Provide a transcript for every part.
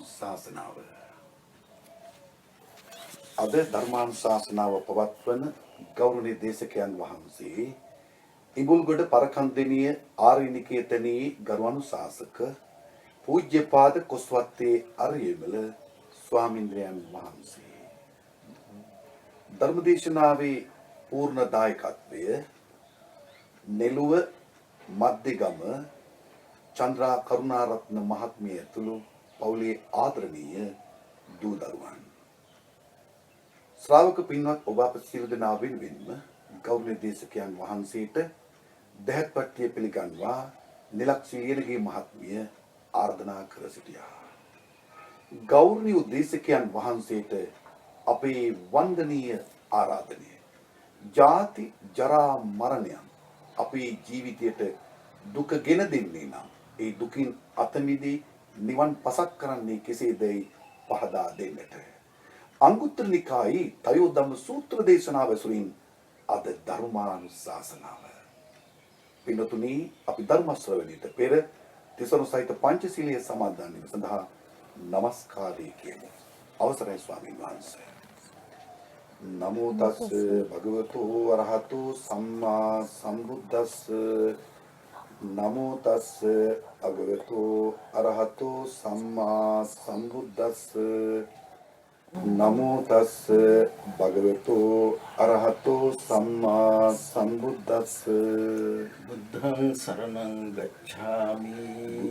ධර්මානුශාසනාව. අද ධර්මානුශාසනාව පවත්වන ගෞරවනීය දේශකයන් වහන්සේ ඉඹුල්ගොඩ පරකන්දෙනිය ආර්යනිකේතනී ගරුවනුශාසක පූජ්‍යපාද කොස්වත්තේ අරියමල ස්වාමීන්ද්‍රයන් වහන්සේ ධර්මදේශනාවේ පූර්ණ දායකත්වය නෙළුව මධ්‍යගම චන්ද්‍රා කරුණාරත්න මහත්මිය ඇතුළු පවුලේ ආදරණීය දූ දරුවන් ශ්‍රාවක පින්වත් ඔබ අප සියලු දෙනා වෙනුවෙන්ම ගෞරවනීය දේශකයන් වහන්සේට දැහැත්පත්තිය පිළිගන්වා නිලක්ෂී ලියනගේ මහත්මිය ආර්දනා කර සිටියා. ගෞරවනීය දේශකයන් වහන්සේට අපේ වන්දනීය ආරාධනය. ජාති ජරා මරණයන් අපේ ජීවිතයට දුක ගෙන දෙන්නේ නම් ඒ දුකින් අත මිදී නිවන් පසක් කරන්නේ කෙසේදයි පහදා දෙන්නට. අංගුත්තර නිකායේ තයෝදම්ම සූත්‍ර දේශනාව ඇසුරින් අද ධර්මානුශාසනාව. පින්වතුනි, අපි ධර්ම ශ්‍රවණයට පෙර තිසරණ සහිත පංචශීලයේ සමාදන් වීම සඳහා নমස්කාරය කියමු. අවසරයි ස්වාමීන් වහන්සේ. නමෝ තස් භගවතු අරහතු සම්මා සම්බුද්දස්ස. නමෝ තස් භගවතු අරහතු සම්මා සම්බුද්දස්ස. නමෝ තස් භගවතු අරහතෝ සම්මා සම්බුද්දස්ස. බුද්ධං සරණං ගච්ඡාමි.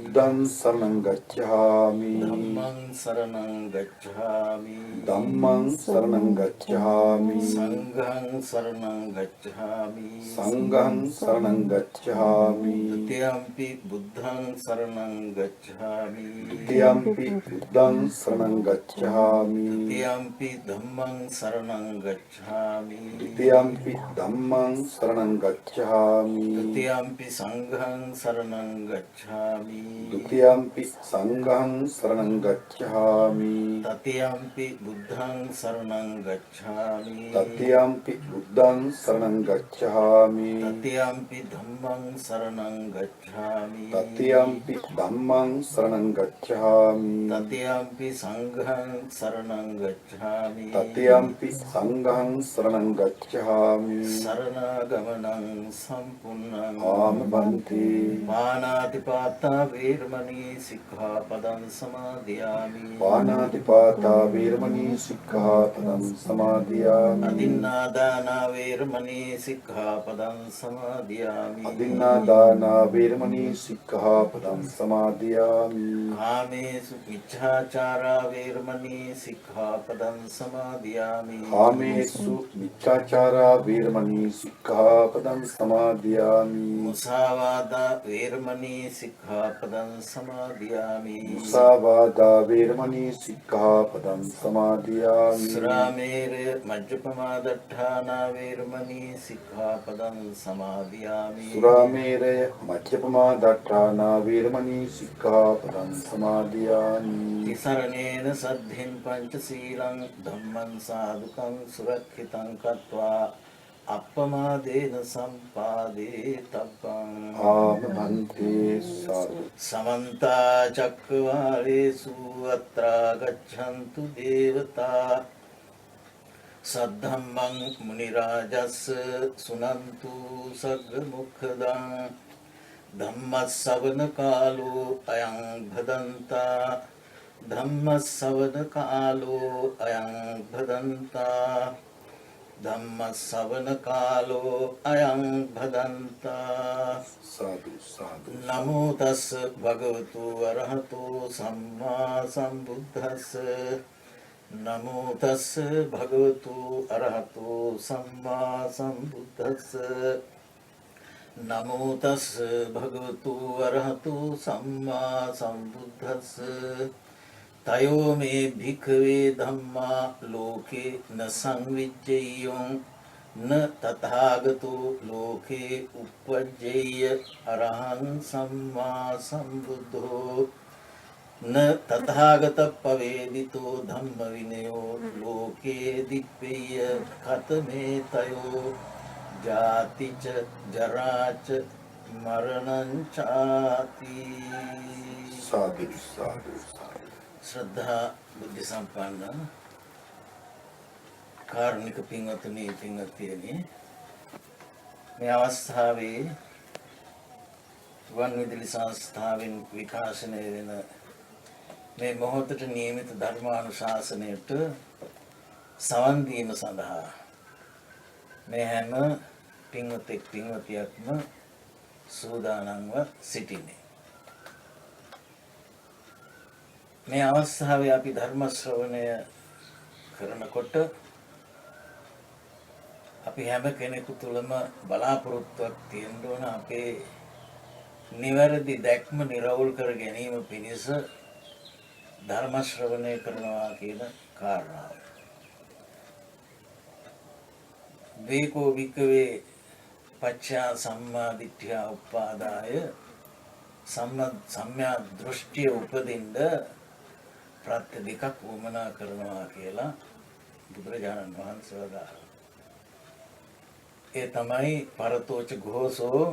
බුද්ධං සරණං ගච්ඡාමි. ධම්මං සරණං ගච්ඡාමි. ධම්මං සරණං ගච්ඡාමි. සංඝං සරණං ගච්ඡාමි. සංඝං සරණං ගච්ඡාමි. ဒ ුතියම්පි බුද්ධං සරණං ගච්ඡාමි. ဒ ුතියම්පි බුද්ධං සරණං ගච්ඡාමි. ဒ ුතියම්පි ධම්මං සරණං ගච්ඡාමි. ဒ ුතියම්පි ධම්මං සරණං ගච්ඡාමි. ဒ ුතියම්පි සංඝං සරණං ගච්ඡාමි. ဒ ුතියම්පි සංඝං සරණං ගච්ඡාමි. තතියම්පි බුද්ධං සරණං ගච්ඡාමි. තතියම්පි බුද්ධං සරණං ගච්ඡාමි. තතියම්පි ධම්මං සරණං ගච්ඡාමි. තතියම්පි ධම්මං සරණං ගච්ඡාමි. තතියම්පි සංඝං සරණං ගච්ඡාමි. තතියම්පි සංඝං සරණං ගච්ඡාමි. සරණාගමනං සම්පූර්ණං ආමබන්ති. පාණාතිපාතා වේරමණී සික්ඛාපදං සමාදියාමි. පාණාතිපාතා වේරමණී සික්ඛාපදං සමාදියාමි. අදින්නාදානා වේරමණී සික්ඛාපදං සමාදියාමි. අදින්නාදානා වේරමණී සික්ඛාපදං සමාදියාමි. කාමේසු මිච්ඡාචාරා වේරමණී සික්ඛාපදං සමාදියාමි. කාමේසු මිච්ඡාචාරා වේරමණී සික්ඛාපදං සමාදියාමි. මුසාවාදා වේරමණී සික්ඛාපදං සමාදියාමි. මුසාවාදා වේරමණී සික්ඛාපදං සමාදියාමි. සුරාමේරය මජ්ජපමාදට්ඨානා වේරමණී සික්ඛාපදං සමාදියාමි. සුරාමේරය මජ්ජපමාදට්ඨානා වේරමණී සික්ඛාපදං සමාදියාමි. තිසරණේන සද්ධින් පංචශීලං ධම්මං සාදුකං සුරක්ෂිතං කତ୍වා අප්පමාදේන සම්පාදේ තබ්බං. ආමබන්ති. සාදු. සමන්ත චක්කවාලේසු අත්‍රා ගච්ඡන්තු දේවතා සද්ධම්මං මුනි රාජස් සුනන්තු සග්ග මොක්ඛදං ධම්මස්සවන කාලෝ අයං භදන්තා. ධම්මස්සවන කාලෝ අයං භදන්තා. ධම්මස්සවන කාලෝ අයං භදන්තා. සාදු සාදු. නමෝ තස් භගවතු අරහතෝ සම්මා සම්බුද්දස්ස. නමෝ තස් භගවතු අරහතෝ සම්මා සම්බුද්දස්ස. නමෝ තස් භගවතු අරහතෝ සම්මා සම්බුද්දස්ස. තයෝ මේ භික්ඛවේ ධම්මා ලෝකේ න සංවිජ්ජයං න තථාගතෝ ලෝකේ උප්පජ්ජේය අරහං සම්මා සම්බුද්ධෝ න තථාගත පවේදිතෝ ධම්ම විනයෝ ලෝකේ දිප්පේය කතමේ තයෝ ජාතිච ජරාච මරණං චාති. සාදු සාදු. ශ්‍රද්ධා බුද්ධ සම්පන්න කාරුණික පින්වත්නි පින්වත්නියනි මේ අවස්ථාවේ වන් විදුලි සංස්ථාවෙන් විකාශනය වෙන මේ මොහොතට නියමිත ධර්මානුශාසනයට සවන් දීම සඳහා මේ හැම පින්වතෙක් පින්වතියක්ම සූදානම්ව සිටිනේ. මේ අවස්ථාවේ අපි ධර්ම ශ්‍රවණය කරනකොට අපි හැම කෙනෙකු තුළම බලාපොරොත්තුවක් තියෙන්න ඕන අපේ නිවැරදි දැක්ම නිරවුල් කර ගැනීම පිණිස ධර්ම ශ්‍රවණය කරනවා කියන කාරණාව. වේකෝ වික්කවේ පච්චා සම්මා දිට්ඨිය උපාදාය සම්‍යක් දෘෂ්ටිය උපදින්න ප්‍රත්‍ය දෙකක් වමනා කරනවා කියලා බුදුරජාණන් වහන්සේ වදාළා. ඒ තමයි පරතෝච ഘോഷෝ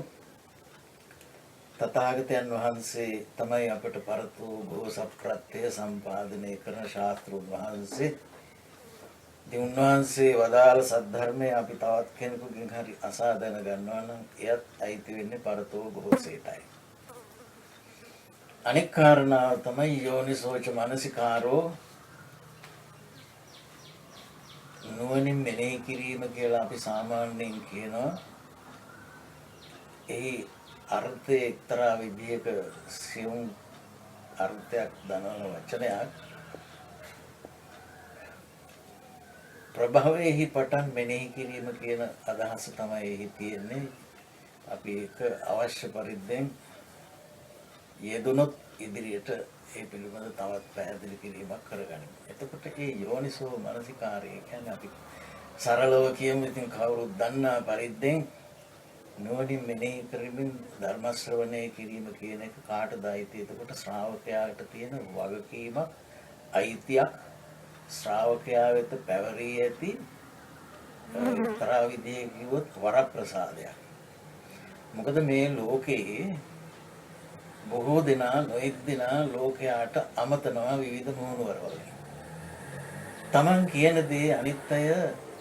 තථාගතයන් වහන්සේ තමයි අපට පරතෝ ഘോഷ ප්‍රත්‍ය සම්පාදනය කරන ශාස්ත්‍රුන් වහන්සේ. ඉතින් උන්වහන්සේ වදාළ සද්ධර්මය අපි තවත් කෙනෙකුගෙන් හරි අසා දැනගන්නවා නම් එයත් අයිති වෙන්නේ පරතෝ ഘോഷයටයි. අනෙක් කාරණාව තමයි යෝනිසෝච මනසිකාරෝ නුවණින් මෙනෙහි කිරීම කියලා අපි සාමාන්‍යයෙන් කියනවා. ඒ අර්ථය එක්තරා විදිහක සියුම් අර්ථයක් දනවන වචනයක්. ප්‍රභවයේහි පටන් මෙනෙහි කිරීම කියන අදහස තමයි එහි තියෙන්නේ. අපි ඒක අවශ්‍ය පරිද්දෙන් යෙදුනොත් ඉදිරියට ඒ පිළිබඳ තවත් පැහැදිලි කිරීමක් කරගනිමු. එතකොට මේ යෝනිසෝ මනසිකාරය කියන්නේ අපි සරලව කියමු. ඉතින් කවුරුත් දන්නා පරිද්දෙන් නුවණින් මෙනෙහි කරමින් ධර්ම ශ්‍රවණය කිරීම කියන එක කාටද අයිති? එතකොට ශ්‍රාවකයාට තියෙන වගකීමක්, අයිතියක්, ශ්‍රාවකයා වෙත පැවරී ඇති එක්තරා විදිහේ කිව්වොත් වරප්‍රසාදයක්. මොකද මේ ලෝකේ බොහෝ දෙනා නොඑක් දෙනා ලෝකයාට අමතනවා විවිධ මොහොනවරවල. Taman කියන දේ අනිත් අය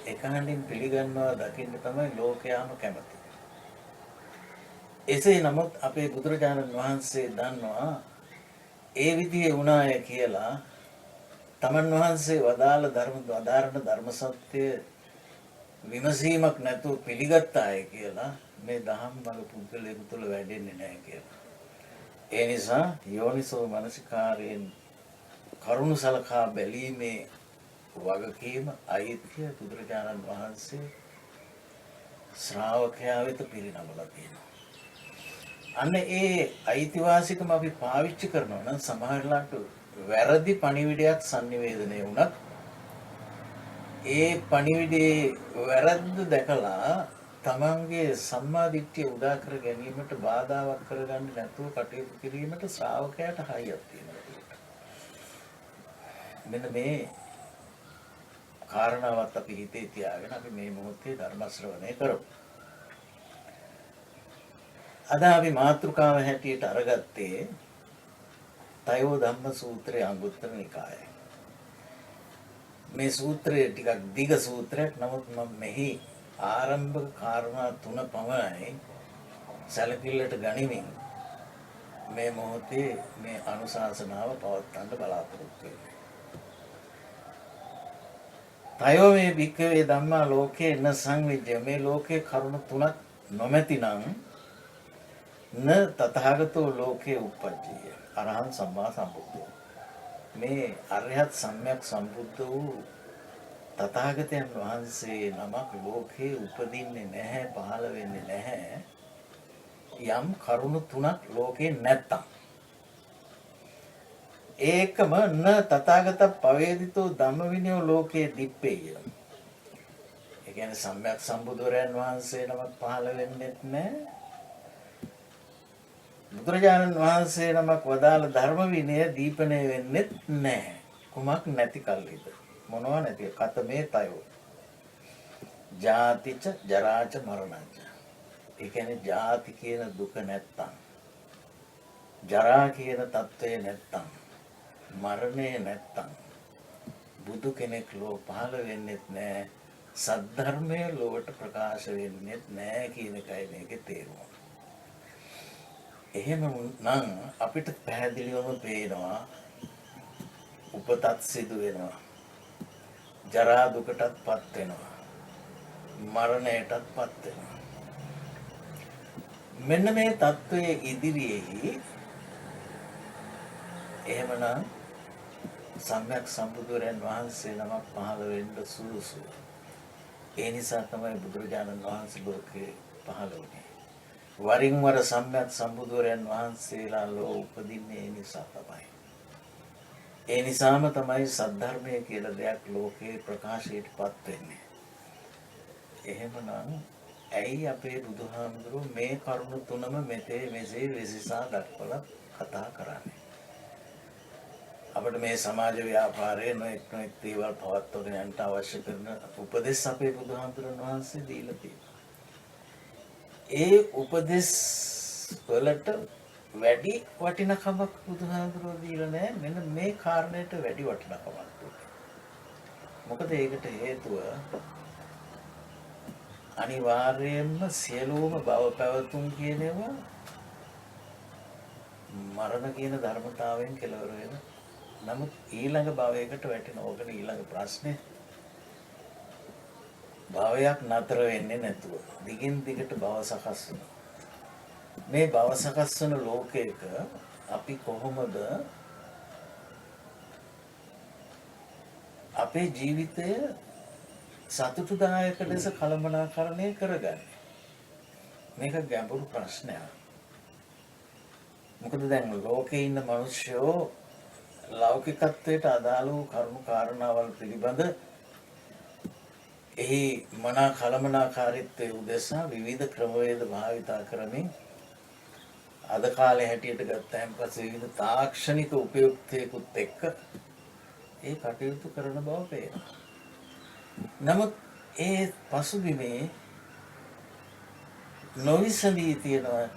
එකහඬින් පිළිගන්නවා දකින්න තමයි ලෝකයාම කැමති. එසේ නමුත් අපේ බුදුරජාණන් වහන්සේ දන්නවා ඒ විදිහේ වුණාය කියලා තමන් වහන්සේ වදාළ ධර්ම සත්‍ය විමසීමක් නැතුව පිළිගත්තාය කියලා මේ දහම් මඟ පුද්ගලයෙකු තුළ වැඩෙන්නේ නැහැ කියලා. ඒ නිසා යෝනිසෝ මනසිකාරයෙන් කරුණු සලකා බැලීමේ වගකීම අයිතිය බුදුරජාණන් වහන්සේ ශ්‍රාවකයා වෙත පිරිනමලා තියෙනවා. අන්න ඒ අයිතිවාසිකම අපි පාවිච්චි කරනවා නම් සමහරලාට වැරදි පණිවිඩයක් sannivedanaya වුණත් ඒ පණිවිඩේ වැරද්ද දැකලා තමන්ගේ සම්මා දිට්ඨිය උදා කර ගැනීමට බාධාවක් කරගන්න නැතුව කටයුතු කිරීමට ශ්‍රාවකයාට හයියක් තියෙනවා. මෙන්න මේ කාරණාවත් අපි හිතේ තියාගෙන අපි මේ මොහොතේ ධර්ම ශ්‍රවණය කරමු. අද අපි මාතෘකාව හැටියට අරගත්තේ තයෝ ධම්ම සූත්‍රයේ අංගුත්තර නිකායයි. මේ සූත්‍රය ටිකක් දිග සූත්‍රයක්. නමුත් මම මෙහි ආරම්භක කාරණා 3 පමණයි සැලකිල්ලට ගනිමින් මේ මොහොතේ මේ අනුශාසනාව පවත්වන්න බලාපොරොත්තු වෙන්නේ. තයෝ මේ භික්ඛවේ ධම්මා ලෝකේ න සංවිජ්ජ. මේ ලෝකේ කරුණු 3ක් නොමැතිනම් න තථාගතෝ ලෝකේ උප්පජ්ජිය. අරහං සම්මා සම්බුද්ධෝ. මේ අරහත් සම්‍යක් සම්බුද්ධ වූ තථාගතයන් වහන්සේ නමක් ලෝකේ උපදින්නේ නැහැ, පහළ වෙන්නේ නැහැ. යම් කරුණු 3ක් ලෝකේ නැත්තම්. ඒකම න තථාගත පවේදිතෝ ධම්ම විනයෝ ලෝකේ දිප්පේය. ඒ කියන්නේ සම්‍යක් සම්බුදුරයන් වහන්සේ නමක් පහළ වෙන්නේ නැහැ. බුදුරජාණන් වහන්සේ නමක් වදාළ ධර්ම විනය දීපණය වෙන්නේ නැහැ. කුමක් නැති කල්ලිද? මොනවා නැති? කතමේ තයෝ. ජාතිච ජරාච මරණංච. ඒ කියන්නේ ජාති කියන දුක නැත්තම්, ජරා කියන తත්වය නැත්තම්, මරණය නැත්තම් බුදු කෙනෙක් ලෝ පහළ වෙන්නෙත් නෑ. සද්ධර්මය ලොවට ප්‍රකාශ වෙන්නෙත් නෑ කියන එකයි මේකේ තේරුම. එහෙම නම් අපිට පැහැදිලිවම පේනවා උපතත් සිදු වෙනවා. ජරා දුකටත් පත් වෙනවා. මරණයටත් පත් වෙනවා. මෙන්න මේ தત્ත්වයේ ඉදිරියේහි එහෙමනම් සම්‍යක් සම්බුදුරයන් වහන්සේ නමක් පහළ වෙන්න සුදුසු. ඒ නිසා තමයි බුදුරජාණන් වහන්සේ ලෝකේ පහළ වුණේ. වරින් වර සම්‍යක් සම්බුදුරයන් වහන්සේලා ලෝ උපදින්නේ ඒ නිසා තමයි. ඒ නිසාම තමයි සද්ධර්මය කියලා දෙයක් ලෝකේ ප්‍රකාශයටපත් වෙන්නේ. එහෙමනම් ඇයි අපේ බුදුහාමුදුරුවෝ මේ කරුණු තුනම මෙතේ මෙසේ විසිසා දක්වලා කතා කරන්නේ? අපිට මේ සමාජ ව්‍යාපාරයේ නොඑක් දේවල් පවත්වගෙන යන්න අවශ්‍ය කරන උපදෙස් අපේ බුදුහාමුදුරන් වහන්සේ දීලා තියෙනවා. ඒ උපදෙස් වලට වැඩි වටිනකමක් බුදුහාමුදුරුවෝ දීලා නැහැ. මෙන්න මේ කාරණයට වැඩි වටිනකමක් දුන්නා. මොකද ඒකට හේතුව අනිවාර්යයෙන්ම සියලුම භව පැවතුම් කියන ඒවා මරණ කියන ධර්මතාවයෙන් කෙලවර වෙන. නමුත් ඊළඟ භවයකට වැටෙන ඕකනේ ඊළඟ ප්‍රශ්නේ. භවයක් නතර වෙන්නේ නැතුව දිගින් දිගට භව සකස් වෙනවා. මේ භව සකස් වෙන ලෝකයක අපි කොහොමද අපේ ජීවිතය සතුටුදායක ලෙස කළමනාකරණය කරගන්නේ? මේක ගැඹුරු ප්‍රශ්නයක්. මොකද දැන් ලෝකේ ඉන්න මිනිස්සුયો ලෞකිකත්වයට අදාළ වූ කරුණු කාරණාවල් පිළිබඳ එහි මනා කළමනාකාරීත්වයේ උදෙසා විවිධ ක්‍රමවේද භාවිතා කරමින් අද කාලේ හැටියට ගත්තයින් පස්සේ විවිධ තාක්ෂණික උපයුක්තයකුත් එක්ක ඒ කටයුතු කරන බව පේනවා. නමුත් ඒ පසුබිමේ නොවිසඳී තියෙනවා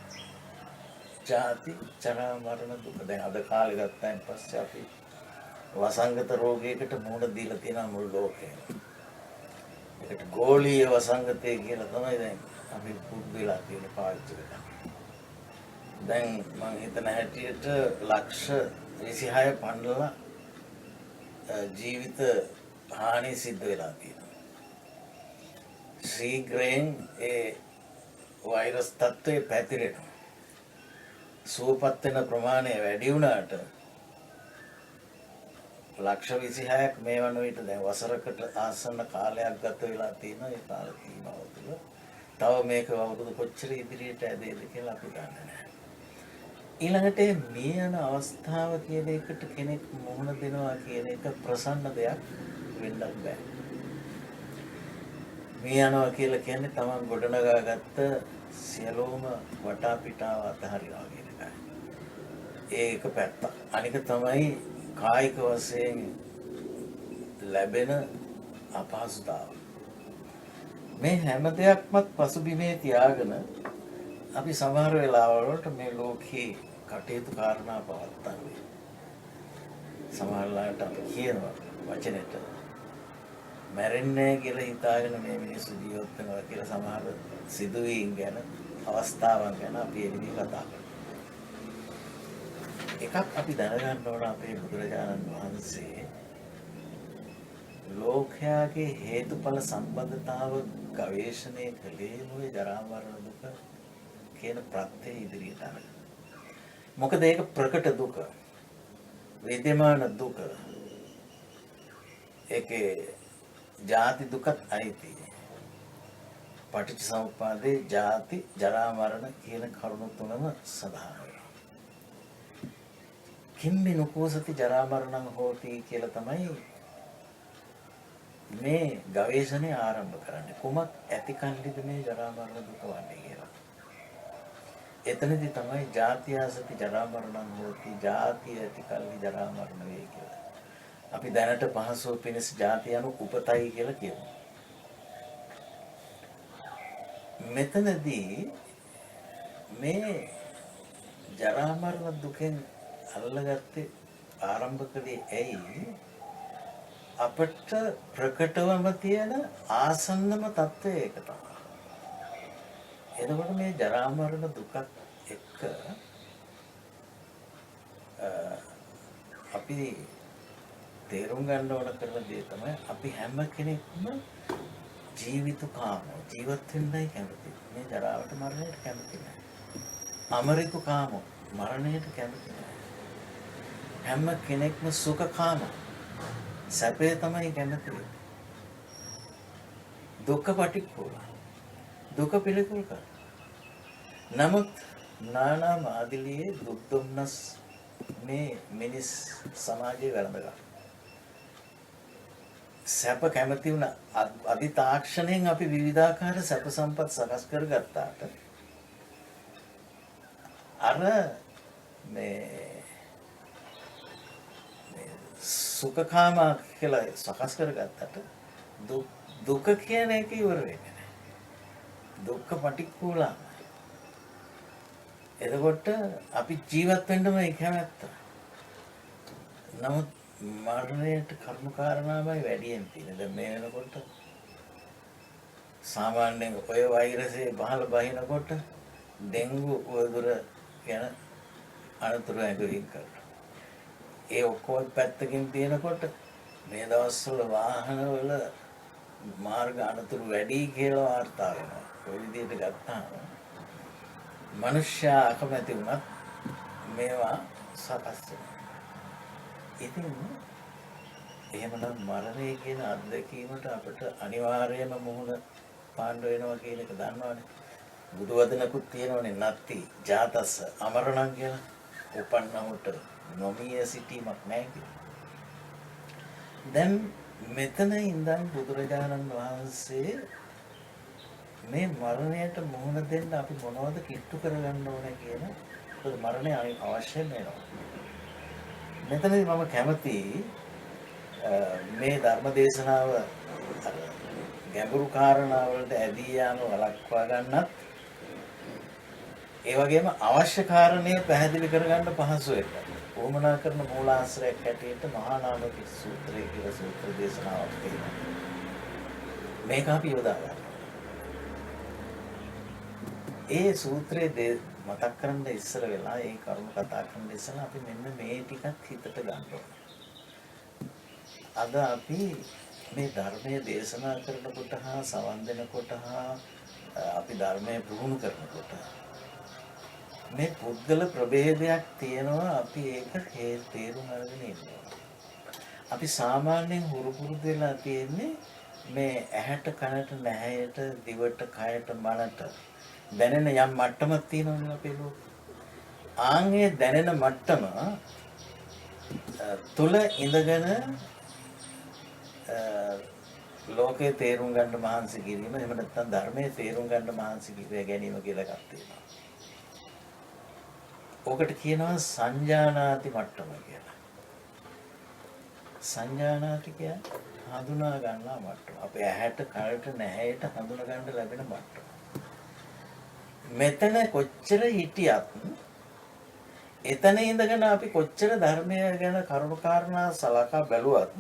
ජාති ජරා මරණ දුක. දැන් අද කාලේ ගත්තයින් පස්සේ අපි වසංගත රෝගයකට මුහුණ දීලා තියෙන මුළු ලෝකෙම. ඒකට ගෝලීය වසංගතය කියලා තමයි දැන් අපි පුදුලා තියෙන පාවිච්චි කරන්නේ. දැන් මම හිතන හැටියට ලක්ෂ 26 පන්නලා ජීවිත හානි සිද්ධ වෙලා තියෙනවා. ශීඝ්‍රයෙන් ඒ වෛරස් තත්ත්වය පැතිරෙනවා. සුවපත් වෙන ප්‍රමාණය වැඩි වුණාට ලක්ෂ 26ක් මේ වන විට දැන් වසරකට ආසන්න කාලයක් ගත වෙලා තියෙනවා. ඒ කාල සීමාව තුළ තව මේක අවුරුදු කොච්චර ඉදිරියට ඇදෙයිද කියලා අපි දන්නේ නැහැ. ඊළඟට මේ යන අවස්ථාව කියන එකට කෙනෙක් මුහුණ දෙනවා කියන එක ප්‍රසන්න දෙයක් වෙන්නත් බෑ. මේ යනවා කියලා කියන්නේ තමන් ගොඩනගාගත්ත සියලුම වටා පිටාව අතහරිනවා කියන එකයි. ඒක පැත්තක්. අනික තමයි කායික වශයෙන් ලැබෙන අපහසුතාව. මේ හැම දෙයක්මත් පසුබිමේ තියාගෙන අපි සමහර වෙලාවලට මේ ලෝකේ කටයුතු කාරණා පවත්න්නේ. සමහරලාට අපි කියනවා වචනෙට මැරෙන්නේ කියලා හිතාගෙන මේ මිනිස්සු ජීවත් වෙනවා කියලා සමහර සිදුවීම් ගැන අවස්ථාවන් ගැන අපි එළිදී කතා කරනවා. එකක් අපි දැනගන්න ඕන අපේ බුදුරජාණන් වහන්සේ ලෝකයාගේ හේතුඵල සම්බන්ධතාව ගවේෂණය කළේ මොයි ජරා මරණ දුක කියන ප්‍රත්‍යය ඉදිරියට අරගෙන. මොකද ඒක ප්‍රකට දුක. විද්‍යමාන දුක. ඒකේ ජාති දුකත් අයිති. පටිච්චසමුප්පාදේ ජාති ජරා මරණ කියන කරුණු තුනම සඳහන් වෙනවා. කිම්මි නුකෝසති ජරා මරණං හෝති කියලා තමයි මේ ගවේෂණය ආරම්භ කරන්නේ. කුමක් ඇති කල්ලිද මේ ජරා මරණ දුක වන්නේ කියලා. එතනදී තමයි ජාතියාසති ජරා මරණං හෝති, ජාතිය ඇති කල්ලි ජරා මරණ වේ කියලා. අපි දැනට පහසුව පිණිස ජාති anu උපතයි කියලා කියමු. මෙතනදී මේ ජරා මරණ දුකෙන් අල්ලගත්තේ ආරම්භ කළේ ඇයි? අපට ප්‍රකටවම තියෙන ආසන්නම தত্ত্বය ඒක තමයි. එතකොට මේ ජරා මරණ දුකත් එක්ක අපි තේරුම් ගන්න ඕන කරන දේ තමයි අපි හැම කෙනෙක්ම ජීවිතකාමෝ ජීවත් වෙන්නයි කැමති. මේ ජරාවට මරණයට කැමති නැහැ. අමරිතුකාමෝ මරණයට කැමති නැහැ. හැම කෙනෙක්ම සුඛකාමෝ සැපේ තමයි කැමති. දුක්ඛ පටික්කුල දුක පිළිකුල් කර. නමුත් නානා මාදිලියේ දුක් දුම්නස් මේ මිනිස් සමාජයේ වැළඳගන්න. සැප කැමති වුණ අධි තාක්ෂණයෙන් අපි විවිධාකාර සැප සම්පත් සකස් කරගත්තාට අර මේ සුඛකාම කියලා සකස් කරගත්තට දුක කියන එක ඉවර වෙන්නේ නැහැ. දුක්ඛ පටික්කුලා. එතකොට අපි ජීවත් වෙන්නම ඒක නැත්ත. නමුත් මරණයට කර්ම කාරණාමයි වැඩියෙන් තියෙන. දැන් මේ වෙනකොට සාමාන්‍යයෙන් ඔය වෛරසය බහල බහිනකොට ඩෙන්ගු වදුර ගැන අනතුරු ඇඟවින් කරනවා. ඒ ඔක්කොම පැත්තකින් තියෙනකොට මේ දවස්වල වාහනවල මාර්ග අනතුරු වැඩි කියලා වාර්තා වෙනවා. ඔය විදිහට ගත්තාම මනුෂ්‍යයා අකමැති වුණත් මේවා සකස් වෙනවා. ඉතින් එහෙමනම් මරණය කියන අත්දැකීමට අපිට අනිවාර්යයෙන්ම මුහුණ පාන්න වෙනවා කියන එක දන්නවනේ. බුදු වදනකුත් තියෙනවනේ නත්ති ජාතස්ස අමරණං කියලා. උපන්නමුට නොමිය සිටීමක් නැහැ කියලා. දැන් මෙතන ඉඳන් බුදුරජාණන් වහන්සේ මේ මරණයට මුහුණ දෙන්න අපි මොනවද කිට්ටු කරගන්න ඕනේ කියන මරණය අවශ්‍ය වෙනවා. මෙතනදී මම කැමති මේ ධර්ම දේශනාව ගැඹුරු කාරණා වලට ඇදී යාම වළක්වා ගන්නත් ඒ වගේම අවශ්‍ය කාරණේ පැහැදිලි කරගන්න පහසු එක. උවමනා කරන මූලාශ්‍රයක් හැටියට මහා නාමක සූත්‍රය කියලා සූත්‍ර දේශනාවක් තියෙනවා. මේක අපි යොදා ගන්න. ඒ සූත්‍රයේ මතක් කරන්න ඉස්සර වෙලා ඒ කරුණ කතා කරන්න ඉස්සලා අපි මෙන්න මේ ටිකක් හිතට ගන්න ඕනේ. අද අපි මේ ධර්මයේ දේශනා කරනකොට හා සවන් දෙනකොට හා අපි ධර්මයේ පුහුණු කරනකොට මේ පුද්ගල ප්‍රභේදයක් තියෙනවා. අපි ඒක තේරුම් අරගෙන ඉන්නවා. අපි සාමාන්‍යයෙන් හුරු පුරුදු වෙලා තියෙන්නේ මේ ඇහැට කනට නැහැයට දිවට කයට මනට දැනෙන යම් මට්ටමක් තියෙනවනේ අපේ ලෝකේ. ආන්ගේ දැනෙන මට්ටම තුල ඉඳගෙන ලෝකේ තේරුම් ගන්න මහන්සි කිරීම එහෙම නැත්නම් ධර්මයේ තේරුම් ගන්න මහන්සි ගැනීම කියලා එකක් තියෙනවා. ඔකට කියනවා සංජානාති මට්ටම කියලා. සංජානාති කියන්නේ හඳුනා ගන්නා මට්ටම. අපේ ඇහැට කනට නැහැයට හඳුනා ගන්න ලැබෙන මට්ටම. මෙතන කොච්චර හිටියත් එතන ඉඳගෙන අපි කොච්චර ධර්මය ගැන කරුණු කාරණා සලකා බැලුවත්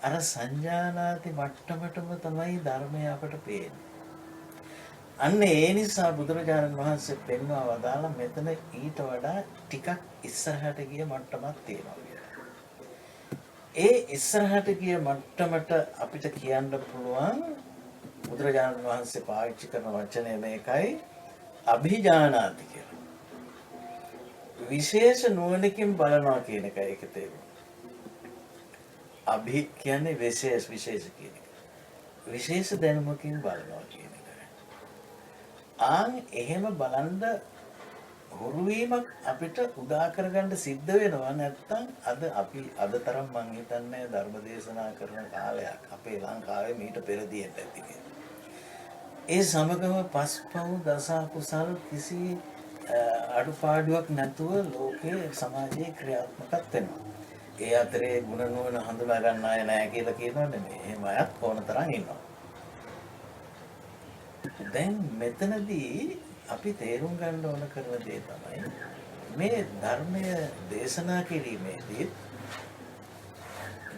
අර සංජානාති මට්ටමටම තමයි ධර්මය අපට පේන්නේ. අන්න ඒ නිසා බුදුරජාණන් වහන්සේ පෙන්වා වදාලා මෙතන ඊට වඩා ටිකක් ඉස්සරහට ගිය මට්ටමක් තියෙනවා කියලා. ඒ ඉස්සරහට ගිය මට්ටමට අපිට කියන්න පුළුවන් බුදුරජාණන් වහන්සේ පාවිච්චි කරන වචනය මේකයි අභිජානාති කියලා. විශේෂ නුවණකින් බලනවා කියන එකයි ඒක තේරුම. අභි කියන්නේ විශේෂ කියන එක. විශේෂ දැනුමකින් බලනවා කියන එක. එහෙම බලන්ද හුරු වීමක් අපිට උදා කරගන්න සිද්ධ වෙනවා. නැත්තම් අද තරම් මං හිතන්නේ ධර්ම දේශනා කරන කාලයක් අපේ ලංකාවේ මීට පෙරදීට ඇති කියලා. ඒ සමගම පස්පව් දස කුසල් කිසි අඩුපාඩුවක් නැතුව ලෝකයේ සමාජයේ ක්‍රියාත්මකත් වෙනවා. ඒ අතරේ ගුණ නුවණ හඳුනා ගන්න අය නැහැ කියලා කියනවා නෙමෙයි. එහෙම අයත් ඕන තරම් ඉන්නවා. දැන් මෙතනදී අපි තේරුම් ගන්න ඕන කරන දේ තමයි මේ ධර්මය දේශනා කිරීමේදී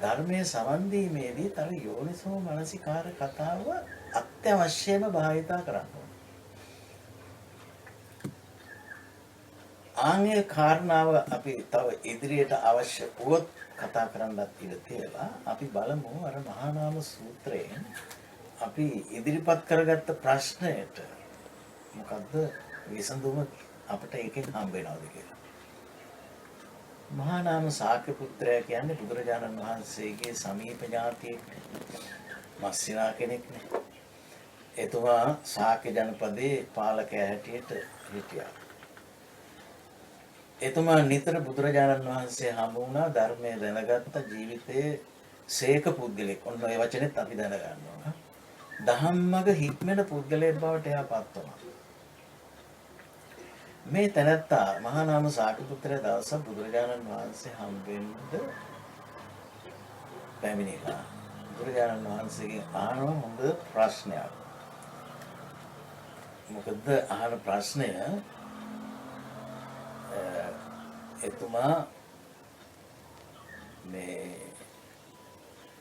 ධර්මයේ සමන් දීමේදී තර යෝනිසෝ මනසිකාර කතාව අත්‍යවශ්‍යම භාවිතා කරන්න ඕනේ. ආන්ගේ කාරණාව අපි තව ඉදිරියට අවශ්‍ය වුවොත් කතා කරන්නත් ඉඩ තියලා අපි බලමු අර මහා නාම සූත්‍රයෙන් අපි ඉදිරිපත් කරගත්ත ප්‍රශ්නයට මොකද්ද විසඳුම අපිට ඒකෙන් හම්බ වෙනවද කියලා. මහා නාම ශාක්‍ය පුත්‍රයා කියන්නේ බුදුරජාණන් වහන්සේගේ සමීප ඥාතියෙක්. මස්සිනා කෙනෙක්නේ. එතුමා ශාක්‍ය ජනපදයේ පාලකයා හැටියට හිටියා. එතුමා නිතර බුදුරජාණන් වහන්සේ හමු වුණා ධර්මයේ දැනගත්ත ජීවිතයේ සේක පුද්ගලෙක්. ඔන්න ඔය වචනේත් අපි දැනගන්න ඕන. දහම්මග හික්මෙන පුද්ගලයෙක් බවට එයාපත් වුණා. මේ තැනැත්තා මහා නාම ශාක්‍ය පුත්‍රයා දවසක් බුදුරජාණන් වහන්සේ හම්බෙන්න පැමිණිලා. බුදුරජාණන් වහන්සේගෙන් අහනවා හොඳ ප්‍රශ්නයක්. මොකද අහන ප්‍රශ්නය එතුමා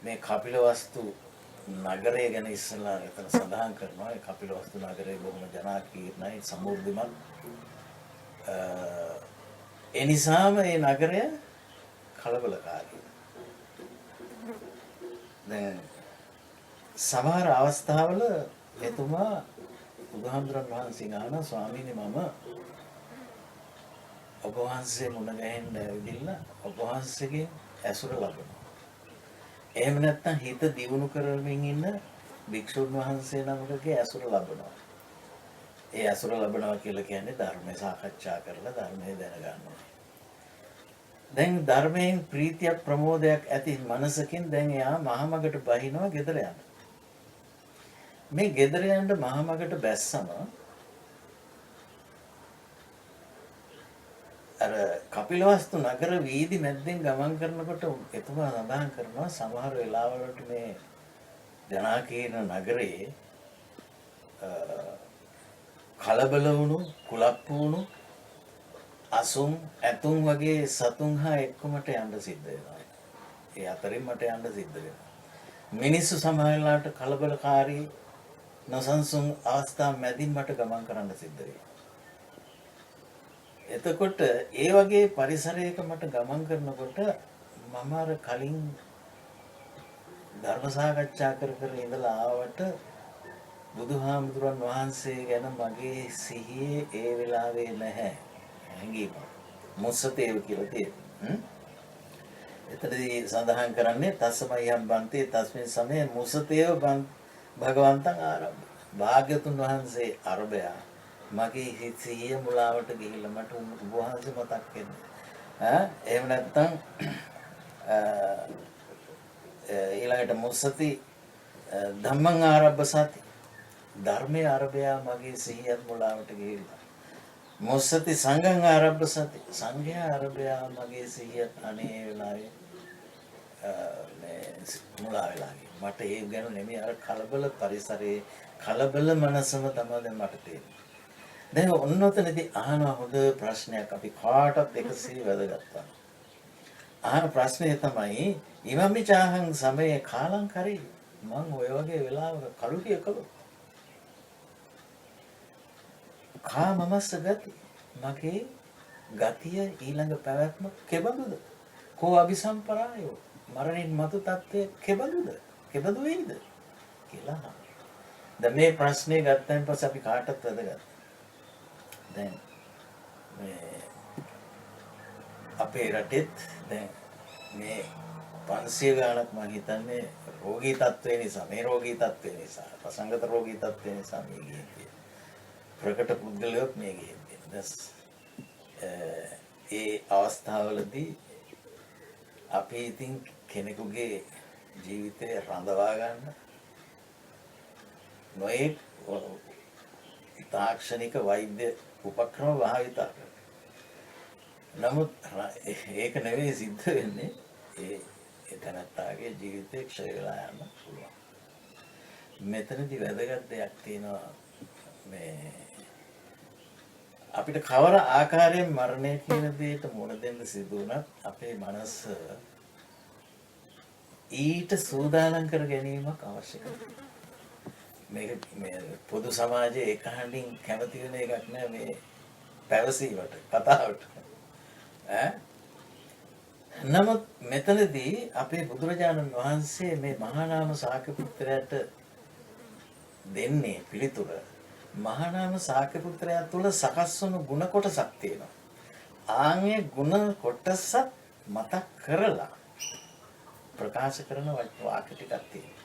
මේ කපිලවස්තු නගරය ගැන ඉස්සෙල්ලා එතන සඳහන් කරනවා. ඒ කපිලවස්තු නගරය බොහොම ජනාකීර්ණයි සමෘද්ධිමත්. ඒ නිසාම මේ නගරය කලබලකාරී. දැන් සමහර අවස්ථාවල එතුමා බුදුහාමුදුරන් වහන්සේගෙන් අහනවා ස්වාමීනි මම ඔබ වහන්සේ මුණ ගැහෙන්න ඇවිදින්න ඔබ වහන්සේගේ ඇසුර ලබනවා. එහෙම නැත්නම් හිත දියුණු කරමින් ඉන්න භික්ෂුන් වහන්සේ නමකගේ ඇසුර ලබනවා. ඒ ඇසුර ලබනවා කියලා කියන්නේ ධර්මය සාකච්ඡා කරලා ධර්මය දැනගන්නවා. දැන් ධර්මයෙන් ප්‍රීතියක් ප්‍රමෝදයක් ඇති මනසකින් දැන් එයා මහමගට බහිනවා ගෙදර යන්න. මේ ගෙදර යන්න මහමගට බැස්සම අර කපිලවස්තු නගර වීදි මැද්දෙන් ගමන් කරනකොට එතුමා සඳහන් කරනවා සමහර වෙලාවලට මේ ජනාකීර්ණ නගරයේ කලබල වුණු කුලප්පු වුණු අසුන් ඇතුන් වගේ සතුන් හා එක්කමට යන්න සිද්ධ වෙනවා. ඒ අතරින් මට යන්න සිද්ධ වෙනවා. මිනිස්සු සමහර වෙලාවට කලබලකාරී නොසන්සුන් අවස්ථා මැදින් මට ගමන් කරන්න සිද්ධ වෙනවා. එතකොට ඒ වගේ පරිසරයක මට ගමන් කරනකොට මම අර කලින් ධර්ම සාකච්ඡා කර ඉඳලා ආවට බුදුහාමුදුරන් වහන්සේ ගැන මගේ සිහියේ ඒ වෙලාවේ නැහැ. හැඟීම. මුස්සතේව කියලා තියෙනවා. එතනදී සඳහන් කරන්නේ තස්සමයම් බන්තේ තස්මින් සමේ මුස්සතේව භගවන්තං ආරම්භ. භාග්‍යතුන් වහන්සේ අරබයා මගේ හිත සිහිය මුලාවට ගිහිල්ලා මට උඹ වහන්සේ මතක් වෙන්නේ. එහෙම නැත්නම් ඊළඟට මුස්සති ධම්මං ආරබ්බ සති ධර්මයේ ආරබයා මගේ සිහියත් මුලාවට ගිහිල්ලා. මුස්සති සංඝං ආරබ්බ සති සංඝයා ආරබයා මගේ සිහියත් අනේ වෙලාවේ මුලා වෙලා ගියා. මට ඒ ගැන නෙමෙයි අර කලබල පරිසරයේ කලබල මනසම තමයි දැන් මට තියෙන්නේ. දැන් ඔන්නතනදී අහන හොඳ ප්‍රශ්නයක් අපි කාටත් එකසේ වැදගත්. අහන ප්‍රශ්නය තමයි ඉමම්මි චාහං සමයේ කාලං කරේ මං ඔය වගේ වෙලාවක කලුරිය කළොත් කාමමස්ස ගති මගේ ගතිය ඊළඟ පැවැත්ම කෙබඳුද කෝ අபிසම්පරායෝ මරණින් මතු තත්ත්වය කෙබඳුද කෙබඳු වෙයිද කියලා. දැන් මේ ප්‍රශ්නේ ගත්තන් පස්සේ අපි කාටත් වැදගත්. දැන් මේ අපේ රටෙත් දැන් මේ 500 ගාණක් මම හිතන්නේ රෝගී තත්ත්වේ නිසා මේ රෝගී තත්ත්වේ නිසා ප්‍රසංගත රෝගී තත්ත්වේ නිසා මේ ගියේ ප්‍රකට පුද්ගලයෙක් මේ ගියේ. ඒ අවස්ථාවලදී අපි ඉතින් කෙනෙකුගේ ජීවිතය රඳවා ගන්න නොයෙක් තාක්ෂණික වෛද්‍ය උපක්‍රම භාවිතා කරනවා. නමුත් ඒක නෙවෙයි සිද්ධ වෙන්නේ. ඒ තනත්තාගේ ජීවිතේ ක්ෂය වෙලා යන්න පුළුවන්. මෙතනදී වැදගත් දෙයක් තියෙනවා මේ අපිට කවර ආකාරයෙන් මරණය කියන දෙයට මුහුණ දෙන්න සිදු වුණත් අපේ මනස ඊට සූදානම් කර ගැනීමක් අවශ්‍යයි. මේක මේ පොදු සමාජයේ එකහඬින් කැමති වෙන එකක් නෑ මේ පැවසීමට කතාවට. නමුත් මෙතනදී අපේ බුදුරජාණන් වහන්සේ මේ මහා නාම ශාක්‍ය පුත්‍රයාට දෙන්නේ පිළිතුර. මහා නාම ශාක්‍ය පුත්‍රයා තුල සකස් වුණු ಗುಣ කොටසක් තියෙනවා. ආන්ගේ ಗುಣ කොටස මතක් කරලා ප්‍රකාශ කරන වාක්‍ය ටිකක් තියෙනවා.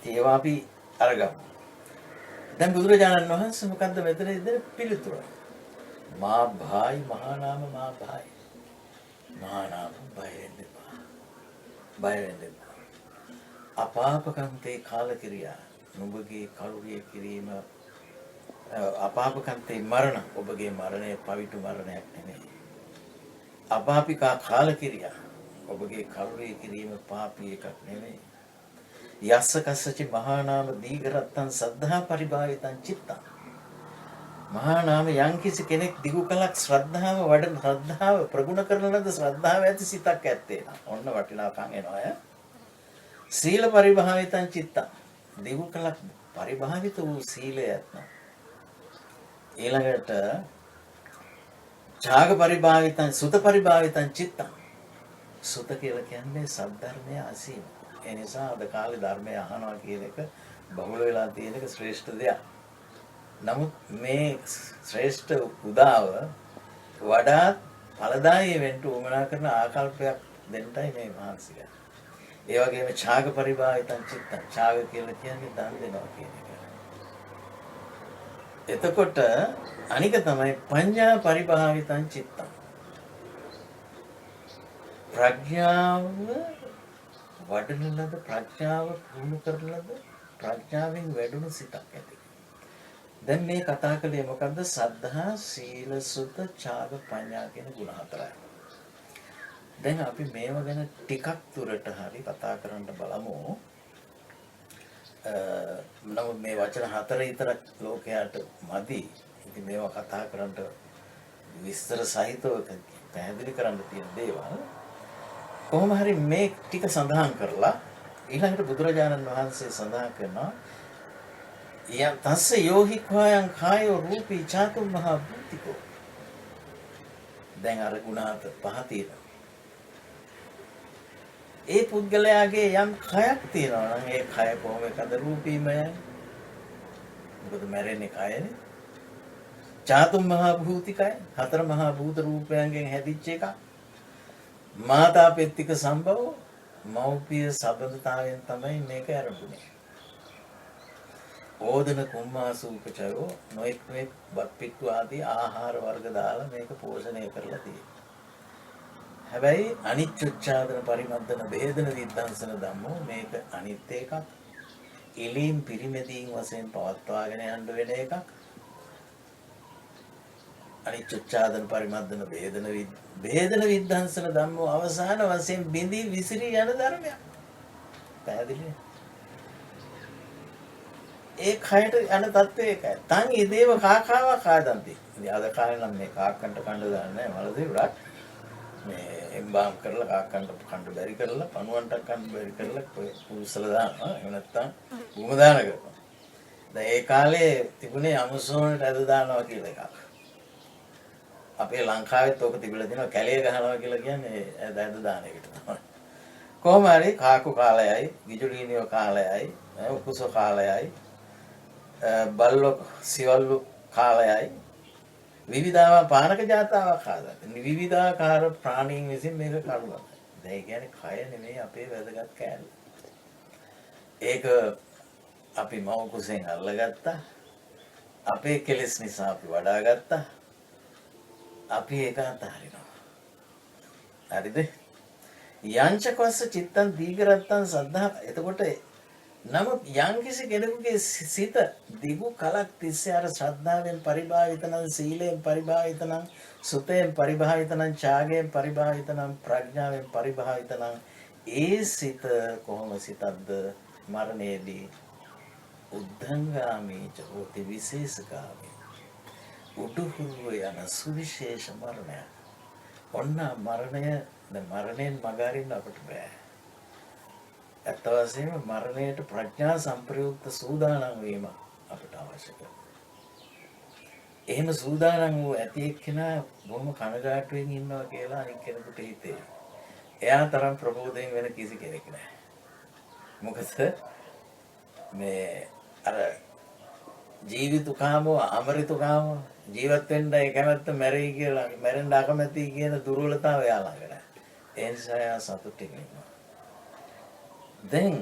ඒවා අපි අරගමු. දැන් බුදුරජාණන් වහන්සේ මොකද්ද මෙතන දෙන පිළිතුර? මා භායි මහා නාම මා භායි. මහා නාම බය වෙන්න එපා. බය වෙන්න එපා. අපාපකන්තේ කාලකිරියා. නුඹගේ කලුරිය කිරීම අපාපකන්තේ මරණ. ඔබගේ මරණය පවිතු මරණයක් නෙමෙයි. අපාපිකා කාලකිරියා. ඔබගේ කලුරිය කිරීම පාපී එකක් නෙමෙයි. යස්ස කස්සචි මහා නාම දීඝරත්තං සද්ධා පරිභාවිතං චිත්තං. මහා නාම යම්කිසි කෙනෙක් දිගු කලක් ශ්‍රද්ධාව වඩන ශ්‍රද්ධාව ප්‍රගුණ කරන ලද ශ්‍රද්ධාව ඇති සිතක් ඇත්තේ නම් ඔන්න වටිනාකම් එනවා. සීල පරිභාවිතං චිත්තං. දිගු කලක් පරිභාවිත වූ සීලය ඇත්නම්. ඊළඟට ඡාග පරිභාවිතං සුත පරිභාවිතං චිත්තං. සුත කියලා කියන්නේ සද්ධර්මය අසීම. ඒ නිසා අද කාලේ ධර්මය අහනවා කියන එක බහුල වෙලා තියෙන එක ශ්‍රේෂ්ඨ දෙයක්. නමුත් මේ ශ්‍රේෂ්ඨ උදාව වඩාත් ඵලදායී වෙන්න උවමනා කරන ආකල්පයක් දෙන්නයි මේ මහන්සි ගන්න. ඒ වගේම ඡාග පරිභාවිතං චිත්තං. ඡාග කියලා කියන්නේ දන් දෙනවා කියන එක. එතකොට අනික තමයි පඤ්ඤා පරිභාවිතං චිත්තං. ප්‍රඥාව වඩන ලද ප්‍රඥාව පුහුණු කරන ලද ප්‍රඥාවෙන් වැඩුණු සිතක් ඇති. දැන් මේ කතා කළේ මොකද්ද? සද්ධා, සීල, සුත, ඡාග, පඤ්ඤා කියන ගුණ හතරයි. දැන් අපි මේව ගැන ටිකක් දුරට හරි කතා කරන්න බලමු. නමුත් මේ වචන හතර විතරක් ලෝකයට මදි. ඉතින් මේවා කතා කරන්න විස්තර සහිතව පැහැදිලි කරන්න තියෙන දේවල්. කොහොම හරි මේ ටික සඳහන් කරලා ඊළඟට බුදුරජාණන් වහන්සේ සඳහන් කරනවා යම් තස්ස යෝහික්ඛායං කායෝ රූපී චාතු මහා භූතිකෝ. දැන් අර ගුණාත පහ තියෙනවා. ඒ පුද්ගලයාගේ යම් කයක් තියෙනවා නම් ඒ කය කොහොම එකද රූපීමය. මොකද මැරෙන්නේ කයනේ. චාතු මහා භූතිකය හතර මහා භූත රූපයන්ගෙන් හැදිච්ච එකක්. මාතා පෙත්තික සම්භව මෞපිය සබඳතාවයෙන් තමයි මේක ආරම්භුනේ. ඕදන කුම්මාසූපචරෝ නොඑක් නොඑක් බත් පිට්ටු ආදී ආහාර වර්ග දාලා මේක පෝෂණය කරලා තියෙනවා. හැබැයි අනිච්චුච්ඡාදන පරිමද්දන වේදන විද්දංසන ධම්මෝ මේක අනිත් එකක්. එලීම් පිරිමැදීම් වශයෙන් පවත්වාගෙන යන්න වෙන එකක්. අනිච්චුච්ඡාදන පරිමද්දන වේදන විද්දංසන ධම්මෝ අවසාන වශයෙන් බිඳී විසිරී යන ධර්මයක්. පැහැදිලිද? ඒ කයට යන තත්ත්වය ඒකයි. තන් ඉදේව කාකාව කාදන්ති. ඉතින් අද කාලේ නම් මේ කාක්කන්ට කන්න දාන්නේ නැහැ මලදේවරක්. මේ එම්බාම් කරලා කාක්කන්ට කන්න බැරි කරලා පණුවන්ට කන්න බැරි කරලා කුසල දානවා. එහෙම නැත්නම් භූම දාන කරනවා. දැන් ඒ කාලේ තිබුණේ අමුසෝනට ඇද දානවා කියලා එකක්. අපේ ලංකාවෙත් ඕක තිබිලා තියෙනවා කැලේ ගහනවා කියලා කියන්නේ ඇද දාන එකට තමයි. කොහොම හරි කාකු කාලයයි, විජුලීනියෝ කාලයයි, උකුසෝ කාලයයි, බල්ලෝ සිවල්ලු කාලයයි විවිධාව පානක ජාතාවක් ආදා. විවිධාකාර ප්‍රාණීන් විසින් මේක කරුණා. දැන් ඒ කියන්නේ කය නෙමෙයි අපේ වැදගත් කෑල්ල. ඒක අපි මව කුසෙන් අල්ලගත්තා. අපේ කෙලෙස් නිසා අපි වඩාගත්තා. අපි ඒක අතහරිනවා. හරිද? යංචකවස්ස චිත්තං දීඝරත්තං සද්ධා. එතකොට නමුත් යම්කිසි කෙනෙකුගේ සිත දිගු කලක් තිස්සේ අර ශ්‍රද්ධාවෙන් පරිභාවිත නම්, සීලයෙන් පරිභාවිත නම්, සුතයෙන් පරිභාවිත නම්, ඡාගයෙන් පරිභාවිත නම්, ප්‍රඥාවෙන් පරිභාවිත නම්, ඒ සිත කොහොම සිතක්ද? මරණයේදී උද්ධංගාමී චෝති විශේෂකාමී. උඩුහුව යන සුවිශේෂ මරණය. ඔන්න මරණය. දැන් මරණයෙන් මග අරින්න අපිට බෑ. ඇත්ත වශයෙන්ම මරණයට ප්‍රඥා සම්ප්‍රයුක්ත සූදානම් වීම අපිට අවශ්‍ය කරනවා. එහෙම සූදානම් වූ ඇති එක්කෙනා බොහොම කනගාටුවෙන් ඉන්නවා කියලා අනික් කෙනෙකුට හිතේ. එයා තරම් ප්‍රබෝධයෙන් වෙන කිසි කෙනෙක් නැහැ. මොකද මේ අර ජීවිතුකාමෝ අමරිතුකාමෝ ජීවත් වෙන්න ඒ කැමැත්ත මැරෙයි කියලා මැරෙන්න අකමැති කියන දුර්වලතාවය යා ළඟ නැහැ. ඒ නිසා එයා සතුටින් ඉන්නවා. දැන්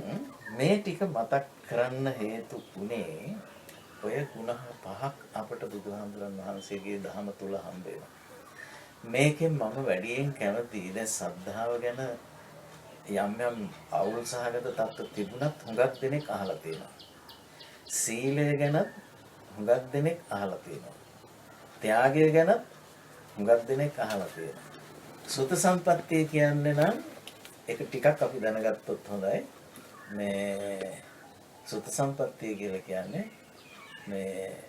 මේ ටික මතක් කරන්න හේතු වුණේ ඔය ගුණ පහක් අපට බුදුහාමුදුරන් වහන්සේගේ දහම තුල හම්බ වෙනවා. මේකෙන් මම වැඩියෙන් කැමති දැන් සද්ධාව ගැන යම් යම් අවුල් සහගත තත්ත්ව තිබුණත් හුඟක් දෙනෙක් අහලා තියෙනවා. සීලය ගැන හුඟක් දෙනෙක් අහලා තියෙනවා. ත්‍යාගය ගැන හුඟක් දෙනෙක් අහලා තියෙනවා. සුත සම්පත්තිය කියන්නේ නම් ඒක ටිකක් අපි දැනගත්තොත් හොඳයි. මේ සුත සම්පත්තිය කියලා කියන්නේ මේ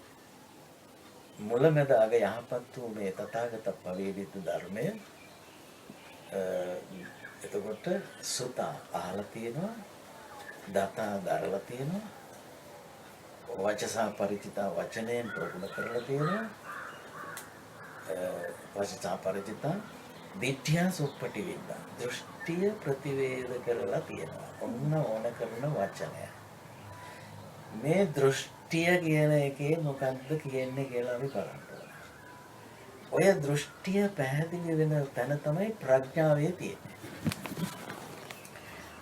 මුලමෙද අග යහපත් වූ මේ තථාගත පවේදිත ධර්මය එතකොට සුත අහලා තියෙනවා, දතා දරලා තියෙනවා, වචසා පරිචිතා වචනයෙන් ප්‍රගුණ කරලා තියෙනවා, වචසා පරිචිතා දිට්ඨිය සුප්පටි විද්දා දෘෂ්ටිය ප්‍රතිවේද කරලා තියෙනවා. ඔන්න ඕන කරන වචනය. මේ දෘෂ්ටිය කියන එකේ මොකක්ද කියන්නේ කියලා අපි බලන්න ඕන. ඔය දෘෂ්ටිය පැහැදිලි වෙන තැන තමයි ප්‍රඥාවේ තියෙන්නේ.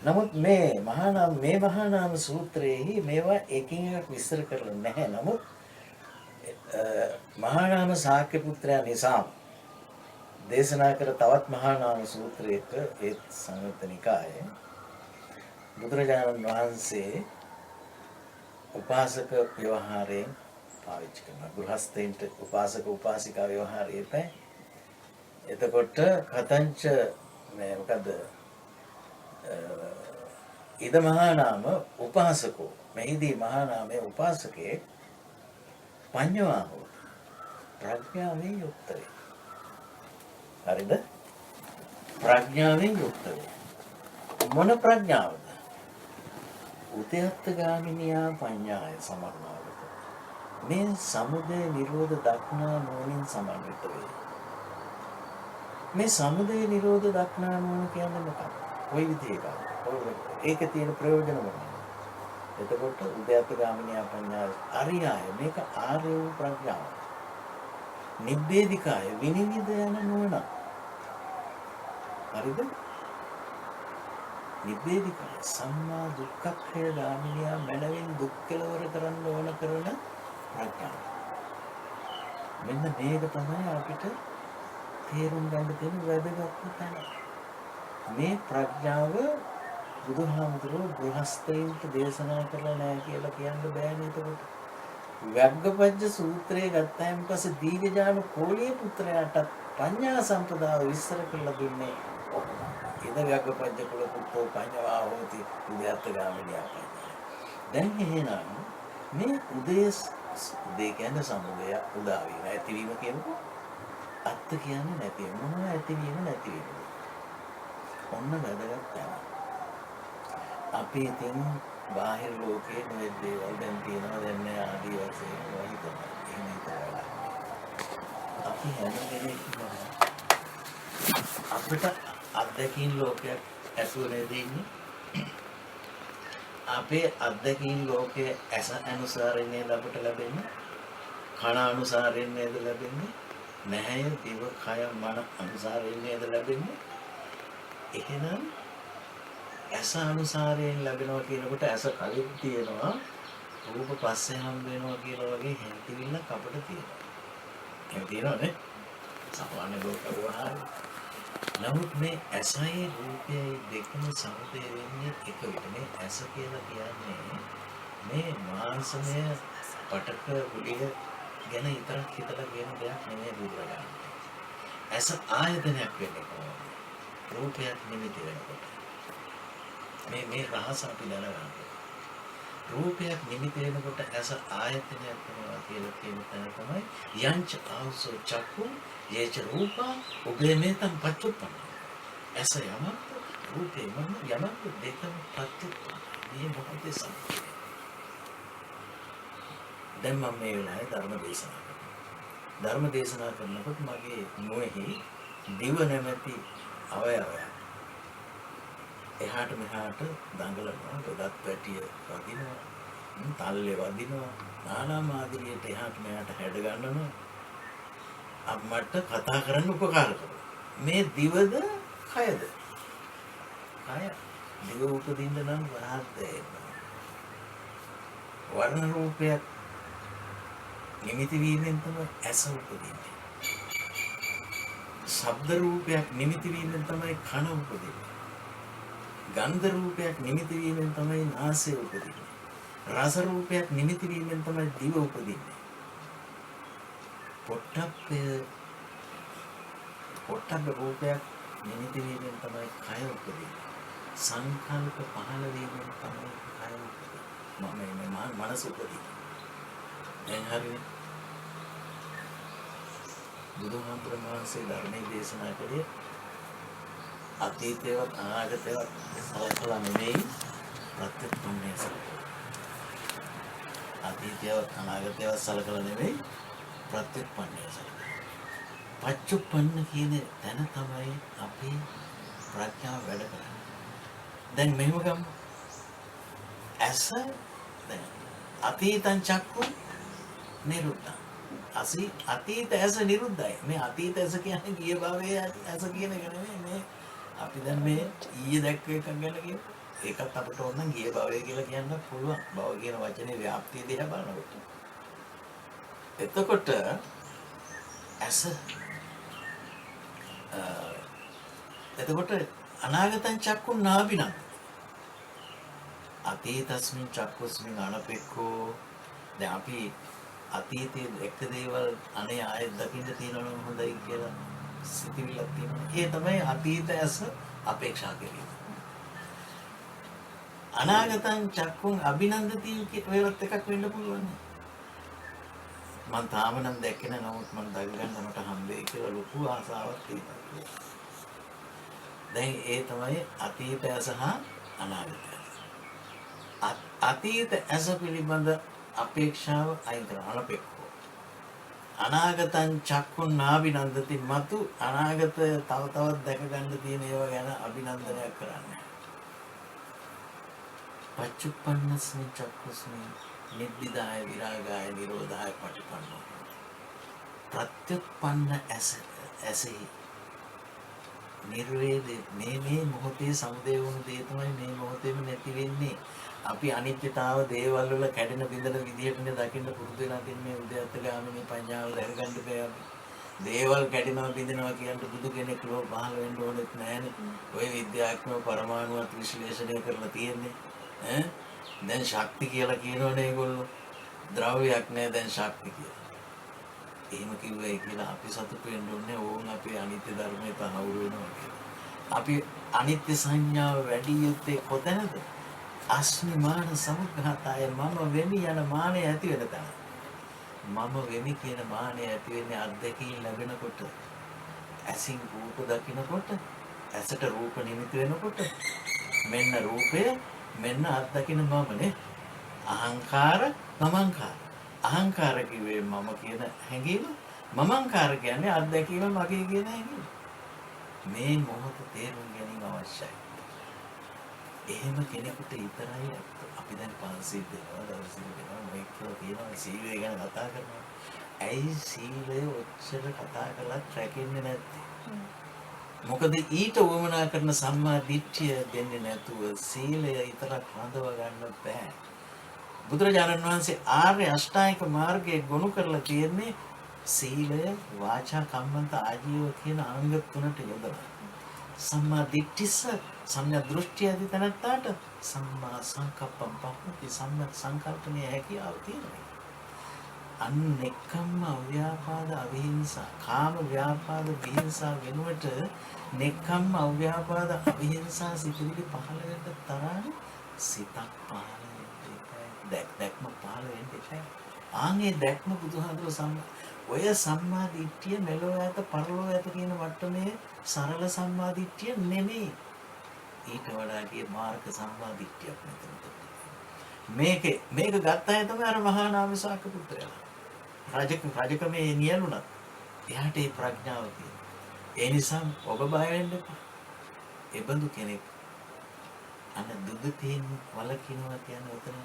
නමුත් මේ මහා නාම සූත්‍රයේහි මේවා එකින් එකක් විස්තර කරලා නැහැ. නමුත් මහා නාම ශාක්‍ය පුත්‍රයා නිසා දේශනා කර තවත් මහා නාම සූත්‍රයක ඒ සංයුත්ත නිකායේ බුදුරජාණන් වහන්සේ උපාසක ව්‍යවහාරයෙන් පාවිච්චි කරනවා. ගෘහස්තයින්ට උපාසක උපාසිකා ව්‍යවහාරයට. එතකොට කතංච මේ මොකද ඉද මහා නාම උපාසකෝ මෙහිදී මහා නාමයේ උපාසකේ පඤ්ඤවා හොති ප්‍රඥාවෙන් යුක්ත වේ. හරිද? ප්‍රඥාවෙන් යුක්ත වේ. මොන ප්‍රඥාවද? උද්‍යත්ත ගාමිනියා පඤ්ඤාය සමර්ණාවත. මේ සමුදය නිරෝධ දක්නා නුවණින් සමන්විත වේ. මේ සමුදය නිරෝධ දක්නා නුවණ කියන්නේ මොකක්ද? කොයි විදිහකද? ඒකේ තියෙන ප්‍රයෝජන මොනවද? එතකොට උද්‍යත්ත ගාමිනියා පඤ්ඤාය අරියාය මේක ආර්ය වූ ප්‍රඥාව. නිබ්බේධිකාය විනිවිද යන නුවණ. හරිද? නිබ්බේධිකාය සම්මා දුක්ඛක්ඛය ගාමිනියා මනවින් දුක් කෙලවර කරන්න ඕන කරන ප්‍රඥාව. මෙන්න මේක තමයි අපිට තේරුම් ගන්න තියෙන වැදගත්ම තැන. මේ ප්‍රඥාව බුදුහාමුදුරුවෝ ගෘහස්තයින්ට දේශනා කරලා නැහැ කියලා කියන්න බෑනේ. එතකොට වග්ගපජ්ජ සූත්‍රයේ ගත්තාන් පස්සේ දීඝජාන කෝලිය පුත්‍රයාට පඤ්ඤා සම්පදාය විස්තර කරලා දුන්නේ. ඉද වග්ගපජ්ජ කුල පුත්‍රෝ පඤ්ඤවා හෝති උද්‍යත්ත ගාමිනියා පඤ්ඤා. දැන් එහෙනම් මේ උදේ කියන්නේ සමුදය උදා වීම ඇතිවීම කියනකොට අත්ත කියන්නේ නැතිවීම. මොනවා ඇතිවීම නැතිවීම. ඔන්න වැදගත් තමයි. අපි ඉතින් බාහිර ලෝකයේ මේ දේවල් දැන් තියෙනවා දැන් මේ ආදී වශයෙන් වහිතන. එහෙම හිතලා. අපි හැම කෙනෙක්ම අපිට අත්දැකීම් ලෝකයක් ඇසුරේ දෙන්නේ. අපේ අත්දැකීම් ලෝකයේ ඇස අනුසාරයෙන් අපට ලැබෙන්නේ. කන අනුසාරයෙන් නේද ලැබෙන්නේ. නැහැ දිව කය මන අනුසාරයෙන් නේද ලැබෙන්නේ. එහෙනම් ඇස අනුසාරයෙන් ලැබෙනවා කියනකොට ඇස කලින් තියෙනවා රූප පස්සේ හම් වෙනවා කියලා වගේ හැඟිල්ලක් අපිට තියෙනවා. එහෙම තියෙනවනේ සාමාන්‍ය ලෝක ව්‍යවහාරය. නමුත් මේ ඇසයි රූපයයි දෙකම සමතේ වෙන්නේ එක විට. මේ ඇස කියලා කියන්නේ මේ මාංශමය පටක ගුලිය ගැන විතරක් හිතලා කියන දෙයක් නෙමෙයි බුදුරජාණන්. ඇස ආයතනයක් වෙන්නේ කොහොමද? රූපයක් නිමිති වෙනකොට. මේ රහස අපි දැනගන්න. රූපයක් නිමිති වෙනකොට ඇස ආයතනයක් වෙනවා කියලා කියන තැන තමයි යංච ආවසෝ චක්කු යේච රූපා උභයමෙතං පච්චුප්පන්න. ඇස යමක් රූපේ යමක් දෙකම පච්චුප්පන්න. ඒ මොහොතේ සම්පූර්ණ. දැන් මම මේ වෙලාවේ ධර්ම දේශනා කරනවා. ධර්ම දේශනා කරනකොට මගේ මොහේ දිව නැමැති අවයවය එහාට මෙහාට දඟලනවා, ගොඩක් පැටිය වදිනවා, තල්ලේ වදිනවා, নানা මාදිරියට එහාට මෙහාට හැඩ ගන්නවා. අප්මට කතා කරන්න උපකාර කරනවා. මේ දිවද කයද? කය. දිව උපදින්න නම් වහද්දේ. වර්ණ රූපයක් නිමිති වීමෙන් තමයි ඇස උපදින්නේ. ශබ්ද රූපයක් නිමිති වීමෙන් තමයි කන උපදින්නේ. ගන්ධ රූපයක් නිමිති වීමෙන් තමයි නාසය උපදින්නේ. රස රූපයක් නිමිති වීමෙන් තමයි දිව උපදින්නේ. පොට්ටබ්බ රූපයක් නිමිති වීමෙන් තමයි කය උපදින්නේ. සංකල්ප පහළ වීමෙන් තමයි කය උපදින්නේ. මනස උපදින්නේ. දැන් හරිනේ. බුදුහාමුදුරන් වහන්සේ ධර්මයේ දේශනා කළේ අතීතයවත් අනාගතයවත් සලකලා නෙමෙයි ප්‍රත්‍යක්ෂණය සලකලා. අතීතයවත් අනාගතයවත් සලකලා නෙමෙයි ප්‍රත්‍යක්ෂණය සලකලා. පච්චුප්පන්න කියන තැන තමයි අපේ ප්‍රඥාව වැඩ කරන්නේ. දැන් මෙහෙම ගමු. ඇස දැන් අතීතං චක්කු නිරුද්ධ. අතීත ඇස නිරුද්ධයි. මේ අතීත ඇස කියන්නේ ගිය භවයේ ඇස කියන එක නෙමෙයි. මේ අපි දැන් මේ ඊයේ දැක්ක එකක් ගැන කියමු. ඒකත් අපිට ඕන නම් ගිය භවය කියලා කියන්න පුළුවන්. භව කියන වචනේ ව්‍යාප්තිය දිහා බලනකොට. එතකොට ඇස එතකොට අනාගතං චක්කුන් නාබිනං අතීතස්මින් චක්කුස්මින් අනපෙක්ඛෝ. දැන් අපි අතීතයේ එක්ක දේවල් අනේ ආයෙත් දකින්න තියෙනවා නම් හොඳයි කියලා සිතිවිල්ලක් තියෙනවා. ඒ තමයි අතීත ඇස අපේක්ෂා කිරීම. අනාගතං චක්කුන් අභිනන්දති කියලාත් එකක් වෙන්න පුළුවන්. මම තාම නම් දැක්කේ නැහැ. නමුත් මම දඟ ගන්න මට හම්බෙයි කියලා ලොකු ආසාවක් තියෙනවා. දැන් ඒ තමයි අතීත ඇස හා අනාගත ඇස. අතීත ඇස පිළිබඳ අපේක්ෂාව අයින් කරන අනපෙක්ඛෝ. අනාගතං චක්කුන් නාබිනන්දති මතු අනාගත තව තවත් දැක ගන්න තියෙන ඒවා ගැන අභිනන්දනයක් කරන්නේ. පච්චුප්පන්නස්මින් චක්කුස්මින් නිබ්බිදාය විරාගාය නිරෝධාය පටිපන්නෝ. ප්‍රත්‍යුත්පන්න ඇසෙහි නිර්වේදේ මේ මොහොතේ සමුදය වුණු දේ තමයි මේ මොහොතේම නැති වෙන්නේ. අපි අනිත්‍යතාව දේවල් වල කැඩෙන බිඳෙන විදිහටනේ දකින්න පුරුදු වෙලා තින්නේ. මේ උද්‍යත්තගාමිනී පඤ්ඤාව දැනගන්න බෑ. දේවල් කැඩෙනවා බිඳෙනවා කියන්න බුදු කෙනෙක් ලෝ පහළ වෙන්න ඕනෙත් නෑනේ. ඔය විද්‍යාත්මක පරමාණුවත් විශ්ලේෂණය කරලා තියෙන්නේ. දැන් ශක්ති කියලා කියනවනේ ඒගොල්ලෝ. ද්‍රව්‍යයක් නෑ දැන් ශක්ති කියලා. එහෙම කිව්වයි කියලා අපි සතුටු වෙන්න ඕනේ. ඕන් අපේ අනිත්‍ය ධර්මයේ තහවුරු වෙනවා කියලා. අපි අනිත්‍ය සංඥාව වැඩි යුත්තේ කොතැනද? අස්මිමාන සමුග්ඝාතය මම වෙමි යන මානය ඇති වෙන තැන. මම වෙමි කියන මානය ඇති වෙන්නේ අත්දැකීම් ලැබෙනකොට. ඇසින් රූප දකිනකොට, ඇසට රූප නිමිති වෙනකොට මෙන්න රූපය මෙන්න අත්දකින මමනේ. අහංකාර මමංකාර. අහංකාර කිව්වේ මම කියන හැඟීම, මමංකාර කියන්නේ අත්දැකීම මගේ කියන හැඟීම. මේ මොහොත තේරුම් ගැනීම අවශ්‍යයි. එහෙම කෙනෙකුට විතරයි අපි දැන් පන්සිල් දෙනවා, දවසිල් දෙනවා, මේක කියනවා සීලය ගැන කතා කරනවා. ඇයි සීලය ඔච්චර කතා කරලත් රැකෙන්නේ නැත්තේ? මොකද ඊට උවමනා කරන සම්මා දිට්ඨිය දෙන්නේ නැතුව සීලය විතරක් රඳව ගන්න බෑ. බුදුරජාණන් වහන්සේ ආර්ය අෂ්ටාංගික මාර්ගයේ ගොනු කරලා තියෙන්නේ සීලය, වාචා, කම්මන්ත, ආජීව කියන අංග තුනට යොදලා. සම්මා දිට්ඨිස සම්‍යක් දෘෂ්ටිය ඇති තැනට සම්මා සංකප්පම් පහති සම්‍යක් සංකල්පනයේ හැකියාව තියෙනවා. අනෙක්කම්ම අව්‍යාපාද අවිහිංසා කාම ව්‍යාපාද විහිංසා වෙනුවට නෙක්කම්ම අව්‍යාපාද අවිහිංසා සිතිවිලි පහළ වෙන්න තරම් සිතක් පහළ වෙන්න දැක්ම පහළ වෙන්න. ආන්ගේ දැක්ම බුදුහාමුදුරුවෝ ඔය සම්මා දිට්ඨිය මෙලෝ ඈත පරලෝ ඈත කියන වට්ටමේ සරල සම්මා දිට්ඨිය නෙමෙයි. ඊට වඩා ගිය මාර්ග සම්මා දිට්ඨියක් මෙතන තියෙනවා. මේක ගත්තා තමයි අර මහා නාමසාක පුත්‍රයා. රජකමේ නියලුණා. එයාට ඒ ප්‍රඥාව තියෙනවා. ඒ නිසා ඔබ බය වෙන්න එපා. ඒ බඳු කෙනෙක් අන්න දුගතියෙන් වළකිනවා කියන උතන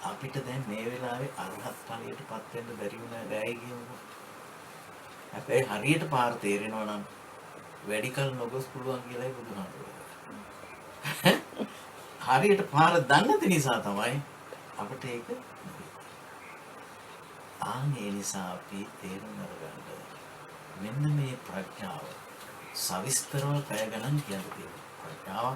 අපිට දැන් මේ වෙලාවේ අරහත් ඵලයටපත් වෙන්න බැරි වුණා ගෑයි කියමුකෝ. හැබැයි හරියට පාර තේරෙනවා නම් වැඩි කල නොගොස් පුළුවන් කියලායි බුදුහාමුදුරුවෝ. හරියට පාර දන්නේ නැති නිසා තමයි අපිට ඒක ඒ නිසා අපි තේරුම් අරගන්න මෙන්න මේ ප්‍රඥාව සවිස්තරව පැය ගණන් කියන්න තියෙනවා. ප්‍රඥාව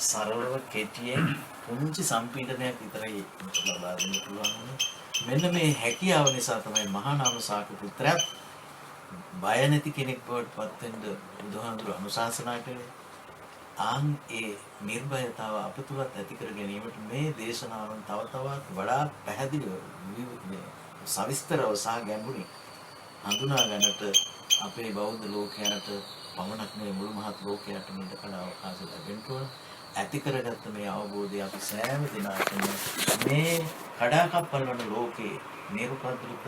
සරලව කෙටියෙන් පුංචි සම්පීඩනයක් විතරයි ලබා දෙන්න පුළුවන්. මෙන්න මේ හැකියාව නිසා තමයි මහා නාමසාක පුත්‍රයා බය නැති කෙනෙක් බවට පත් වෙන්න බුදුහාමුදුරුවෝ අනුශාසනා කළේ. ඒ නිර්භයතාව අප තුළත් ඇති කර ගැනීමට මේ දේශනාවන් තව තවත් වඩා පැහැදිලිව සවිස්තරව සහ ගැඹුරින් හඳුනා ගන්නට අපේ බෞද්ධ ලෝකයට පමණක් නෙවෙයි මුළු මහත් ලෝකයට මේක කල අවකාශ ලැබෙන්න ඕන. ඇති කරගත්ත මේ අවබෝධය අපි සෑම දිනකටම මේ කඩාකප්පල් වන ලෝකේ නිර්පද්‍රිත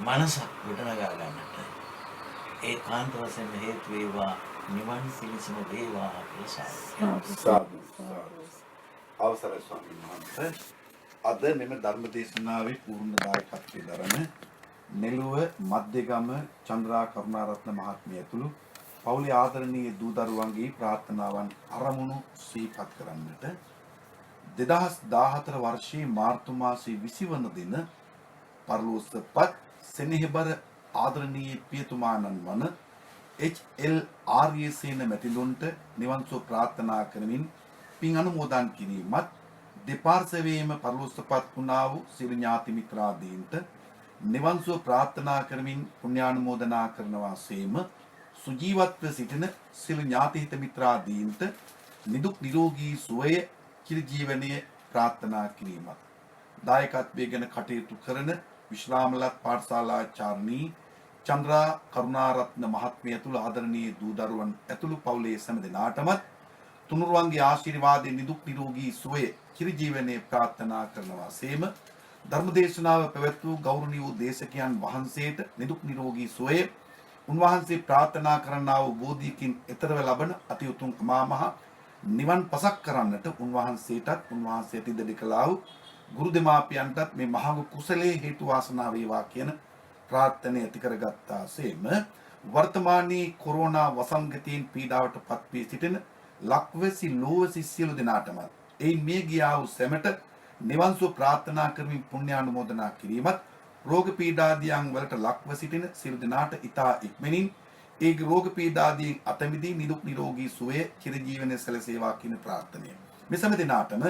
මනසක් ගොඩනගා ගන්නට ඒකාන්ත වශයෙන් හේතු වේවා. නිවන් පිණිසම වේවා කියලා සාදු. අවසරයි ස්වාමීන් වහන්සේ. අද මෙම ධර්ම දේශනාවේ පූර්ණ දායකත්වයේ දරන නෙළුව මධ්‍යගම චන්ද්‍රා කරුණාරත්න මහත්මිය ඇතුළු පවුලේ ආදරණීය දූ දරුවන්ගේ ප්‍රාර්ථනාවන් අරමුණු සිහිපත් කරන්නට 2014 වර්ෂයේ මාර්තු මාසයේ 20 වන දින පරලෝසපත් සෙනෙහබර ආදරණීය පියතුමාණන් වන HL ආර්යසේන මැතිලොන්ට නිවන් සුව ප්‍රාර්ථනා කරමින් පින් අනුමෝදන් කිරීමත් දෙපාර්ශවයේම පරලෝසපත් වුණා වූ සියලු ඥාති මිත්‍රාදීන්ට නිවන් සුව ප්‍රාර්ථනා කරමින් පුණ්‍යානුමෝදනා කරනවා සේම සුජීවත්ව සිටින සියලු ඥාති හිත මිත්‍රාදීන්ට නිදුක් නිරෝගී සුවය චිරජීවනයේ ප්‍රාර්ථනා කිරීමත් දායකත්වයෙන් ගැන කටයුතු කරන විශ්‍රාමලත් පාඨශාලාචාර්ණී චන්ද්‍රා කරුණාරත්න මහත්මිය ඇතුළු ආදරණීය දූ දරුවන් ඇතුළු පවුලේ සෑම දෙනාටමත් තුනුරුවන්ගේ ආශිර්වාදයෙන් නිදුක් නිරෝගී සුවය චිරජීවනයේ ප්‍රාර්ථනා කරනවා සේම ධර්මදේශනාව පැවැත් වූ ගෞරවනීය වූ දේශකයන් වහන්සේට නිදුක් නිරෝගී සුවය උන්වහන්සේ ප්‍රාර්ථනා කරන්නා වූ බෝධියකින් එතරව ලබන අති උතුම් අමා මහ නිවන් පසක් කරන්නට උන්වහන්සේටත් උන්වහන්සේ තිදෙඩ කළා වූ ගුරු දෙමාපියන්ටත් මේ මහඟු කුසලයේ හේතු වාසනා වේවා කියන ප්‍රාර්ථනා ඇති කරගත්තා සේම වර්තමානයේ කොරෝනා වසංගතයෙන් පීඩාවට පත් වී සිටින ලක්වැසි ලෝවැසි සියලු දෙනාටම එයින් මේ ගියා වූ සැමට නිවන් සුව ප්‍රාර්ථනා කරමින් පුණ්‍යානුමෝදනා කිරීමත් රෝග පීඩාදියන් වලට ලක්ව සිටින සියලු දෙනාට ඊතා ඉක්මනින් ඒ රෝග පීඩාදී අත මිදී නිදුක් නිරෝගී සුවය චිරජීවනයේ සැලසේවා කියන ප්‍රාර්ථනය. මේ සෑම දිනාටම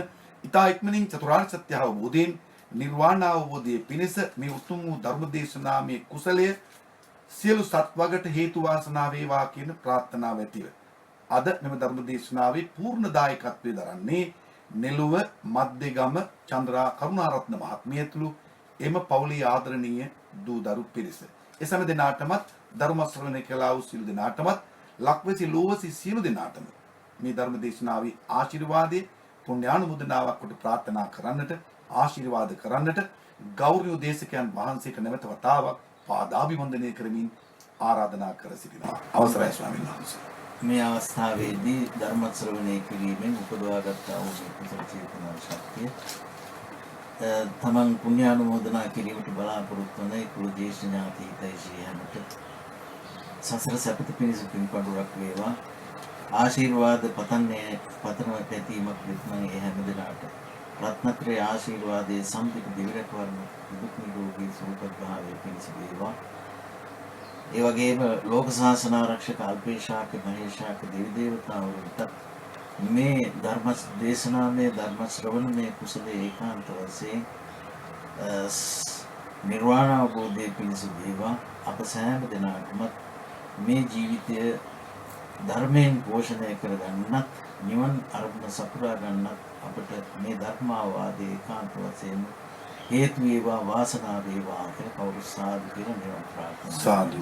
ඊතා ඉක්මනින් චතුරාර්ය සත්‍ය අවබෝධයෙන් නිර්වාණ අවබෝධයේ පිණිස මේ උතුම් වූ ධර්ම දේශනාමේ කුසලය සියලු සත්වගට හේතු වාසනා වේවා කියන ප්‍රාර්ථනාව ඇතිව අද මෙම ධර්ම දේශනාවේ පූර්ණ දායකත්වයේ දරන්නේ නෙළුව මධ්‍යගම චන්ද්‍රා කරුණාරත්න මහත්මිය ඇතුළු එම පවුලේ ආදරණීය දූ දරු පිරිස. ඒ සෑම දෙනාටමත් ධර්ම ශ්‍රවණය කළා වූ සියලු දෙනාටමත් ලක්වැසි ලෝවැසි සියලු දෙනාටම මේ ධර්ම දේශනාවේ ආශිර්වාදයේ පුණ්‍යානුමෝදනාවක් කොට ප්‍රාර්ථනා කරන්නට ආශිර්වාද කරන්නට ගෞරවනීය දේශකයන් වහන්සේට නැවත වතාවක් පාදාභිවන්දනය කරමින් ආරාධනා කර සිටිනවා. අවසරයි ස්වාමීන් වහන්සේ. මේ අවස්ථාවේදී ධර්ම ශ්‍රවණය කිරීමෙන් උපදවාගත් වූ කුසල චේතනා ශක්තිය තමන් පුණ්‍යානුමෝදනා කිරීමට බලාපොරොත්තු වන කුල දේශ ඥාති හිතයිෂී හැමට සසර සැපත පිණිස පින්පඩුවක් වේවා. ආශිර්වාද පතන පැතීමක් වෙත්නම් ඒ හැම දිනකට රත්නත්‍රයේ ආශිර්වාදයේ සම්පිත දිවිරක වර්ණ දුක් නිරෝගී සුවපත් භාවයේ පිණිස වේවා. ඒ වගේම ලෝක ශාසන ආරක්ෂක අල්පේශාක මහේශාක දෙවි දේවතාවුන්ට මේ ධර්ම දේශනාවේ ධර්ම ශ්‍රවණයේ කුසලයේ ඒකාන්ත වශයෙන් නිර්වාණ අවබෝධයේ පිණිස වේවා. අප සෑම දිනකටම මේ ජීවිතය ධර්මයෙන් පෝෂණය කරගන්නත් නිවන් අරමුණ සපුරා ගන්නත් අපට මේ ධර්මාවාදයේ ඒකාන්ත වශයෙන් හේතු වේවා වාසනාව වේවා කියලා කවුරුසාදු කියලා නිවන් ප්‍රාර්ථනා සාදු.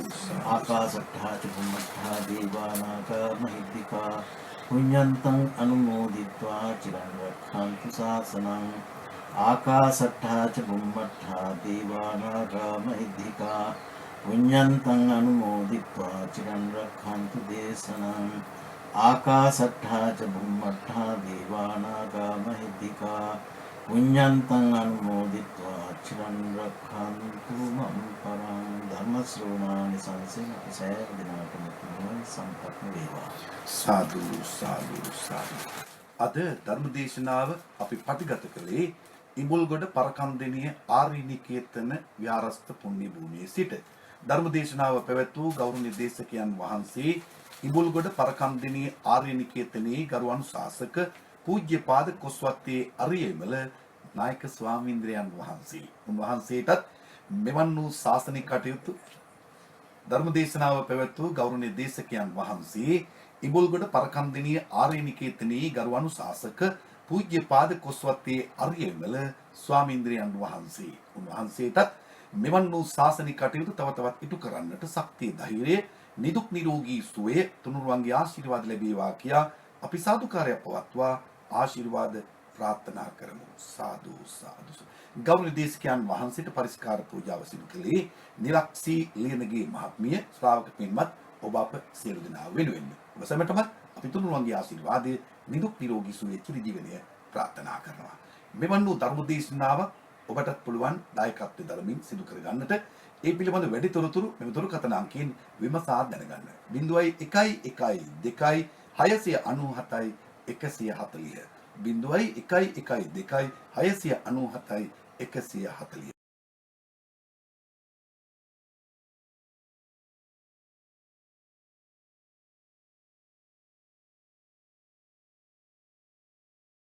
ආකාශට්ඨා චුම්මට්ඨා දේවානාග මහිද්దికා පුඤ්ඤන්තං අනුමෝදිत्वा චිරං රක්ඛන්තු ශාසනං ආකාසට්ඨා ච බුම්මට්ඨා දේවානාගා මහිද්దికා පුඤ්ඤන්තං අනුමෝදිत्वा චිරං රක්ඛන්තු දේශනං ආකාසට්ඨා ච බුම්මට්ඨා දේවානාගා මහිද්దికා පුඤ්ඤන්තං අනුමෝදිत्वा චිරං රක්ඛන්තු මම් පරං ධර්ම ශ්‍රවණානි සංසේන සෑම දිනකටම තුන් සම්පත් වේවා. සාදු සාදු සාදු. අද ධර්මදේශනාව අපි පටිගත කළේ ඉඹුල්ගොඩ පරකන්දෙනිය ආර්යනිකේතන විහාරස්ථ පුණ්‍ය භූමියේ සිට. ධර්මදේශනාව පැවැත් වූ ගෞරවනීය දේශකයන් වහන්සේ ඉඹුල්ගොඩ පරකන්දෙනිය ආර්යනිකේතනයේ ගරු අනුශාසක පූජ්‍යපාද කොස්වත්තේ අරියමල නායක ස්වාමීන්ද්‍රයන් වහන්සේ. උන්වහන්සේටත් මෙවන් වූ ශාසනික කටයුතු ධර්මදේශනාව පැවැත් වූ ගෞරවනීය දේශකයන් වහන්සේ ඉඹුල්ගොඩ පරකන්දෙනිය ආර්යනිකේතනයේ ගරු අනුශාසක පූජ්‍යපාද කොස්වත්තේ අරියමල ස්වාමීන්ද්‍රයන් වහන්සේ. උන්වහන්සේටත් මෙවන් වූ ශාසනික කටයුතු තව තවත් ඉටු කරන්නට ශක්තිය ධෛර්යය නිදුක් නිරෝගී සුවය තුනුරුවන්ගේ ආශිර්වාද ලැබේවා කියා අපි සාදුකාරය පවත්වා ආශිර්වාද ප්‍රාර්ථනා කරමු. සාදු සාදු. ගෞරවනීය දේශකයන් වහන්සේට පරිස්කාර පූජාව සිදු කළේ නිලක්ෂී ලියනගේ මහත්මිය ශ්‍රාවක පින්වත් ඔබ අප සියලු දෙනා වෙනුවෙන්. ඔබ සැමටම අපි තුනුරුවන්ගේ ආශිර්වාදයේ නිදුක් නිරෝගී සුවය චිරජීවනය ප්‍රාර්ථනා කරනවා. මෙවන් වූ ධර්ම දේශනාවක් ඔබටත් පුළුවන් දායකත්වයෙන් දරමින් සිදු කරගන්නට ඒ පිළිබඳ වැඩි තොරතුරු මෙම දුරකථන අංකයෙන් විමසා දැනගන්න. 0112 697 140 0112 697 140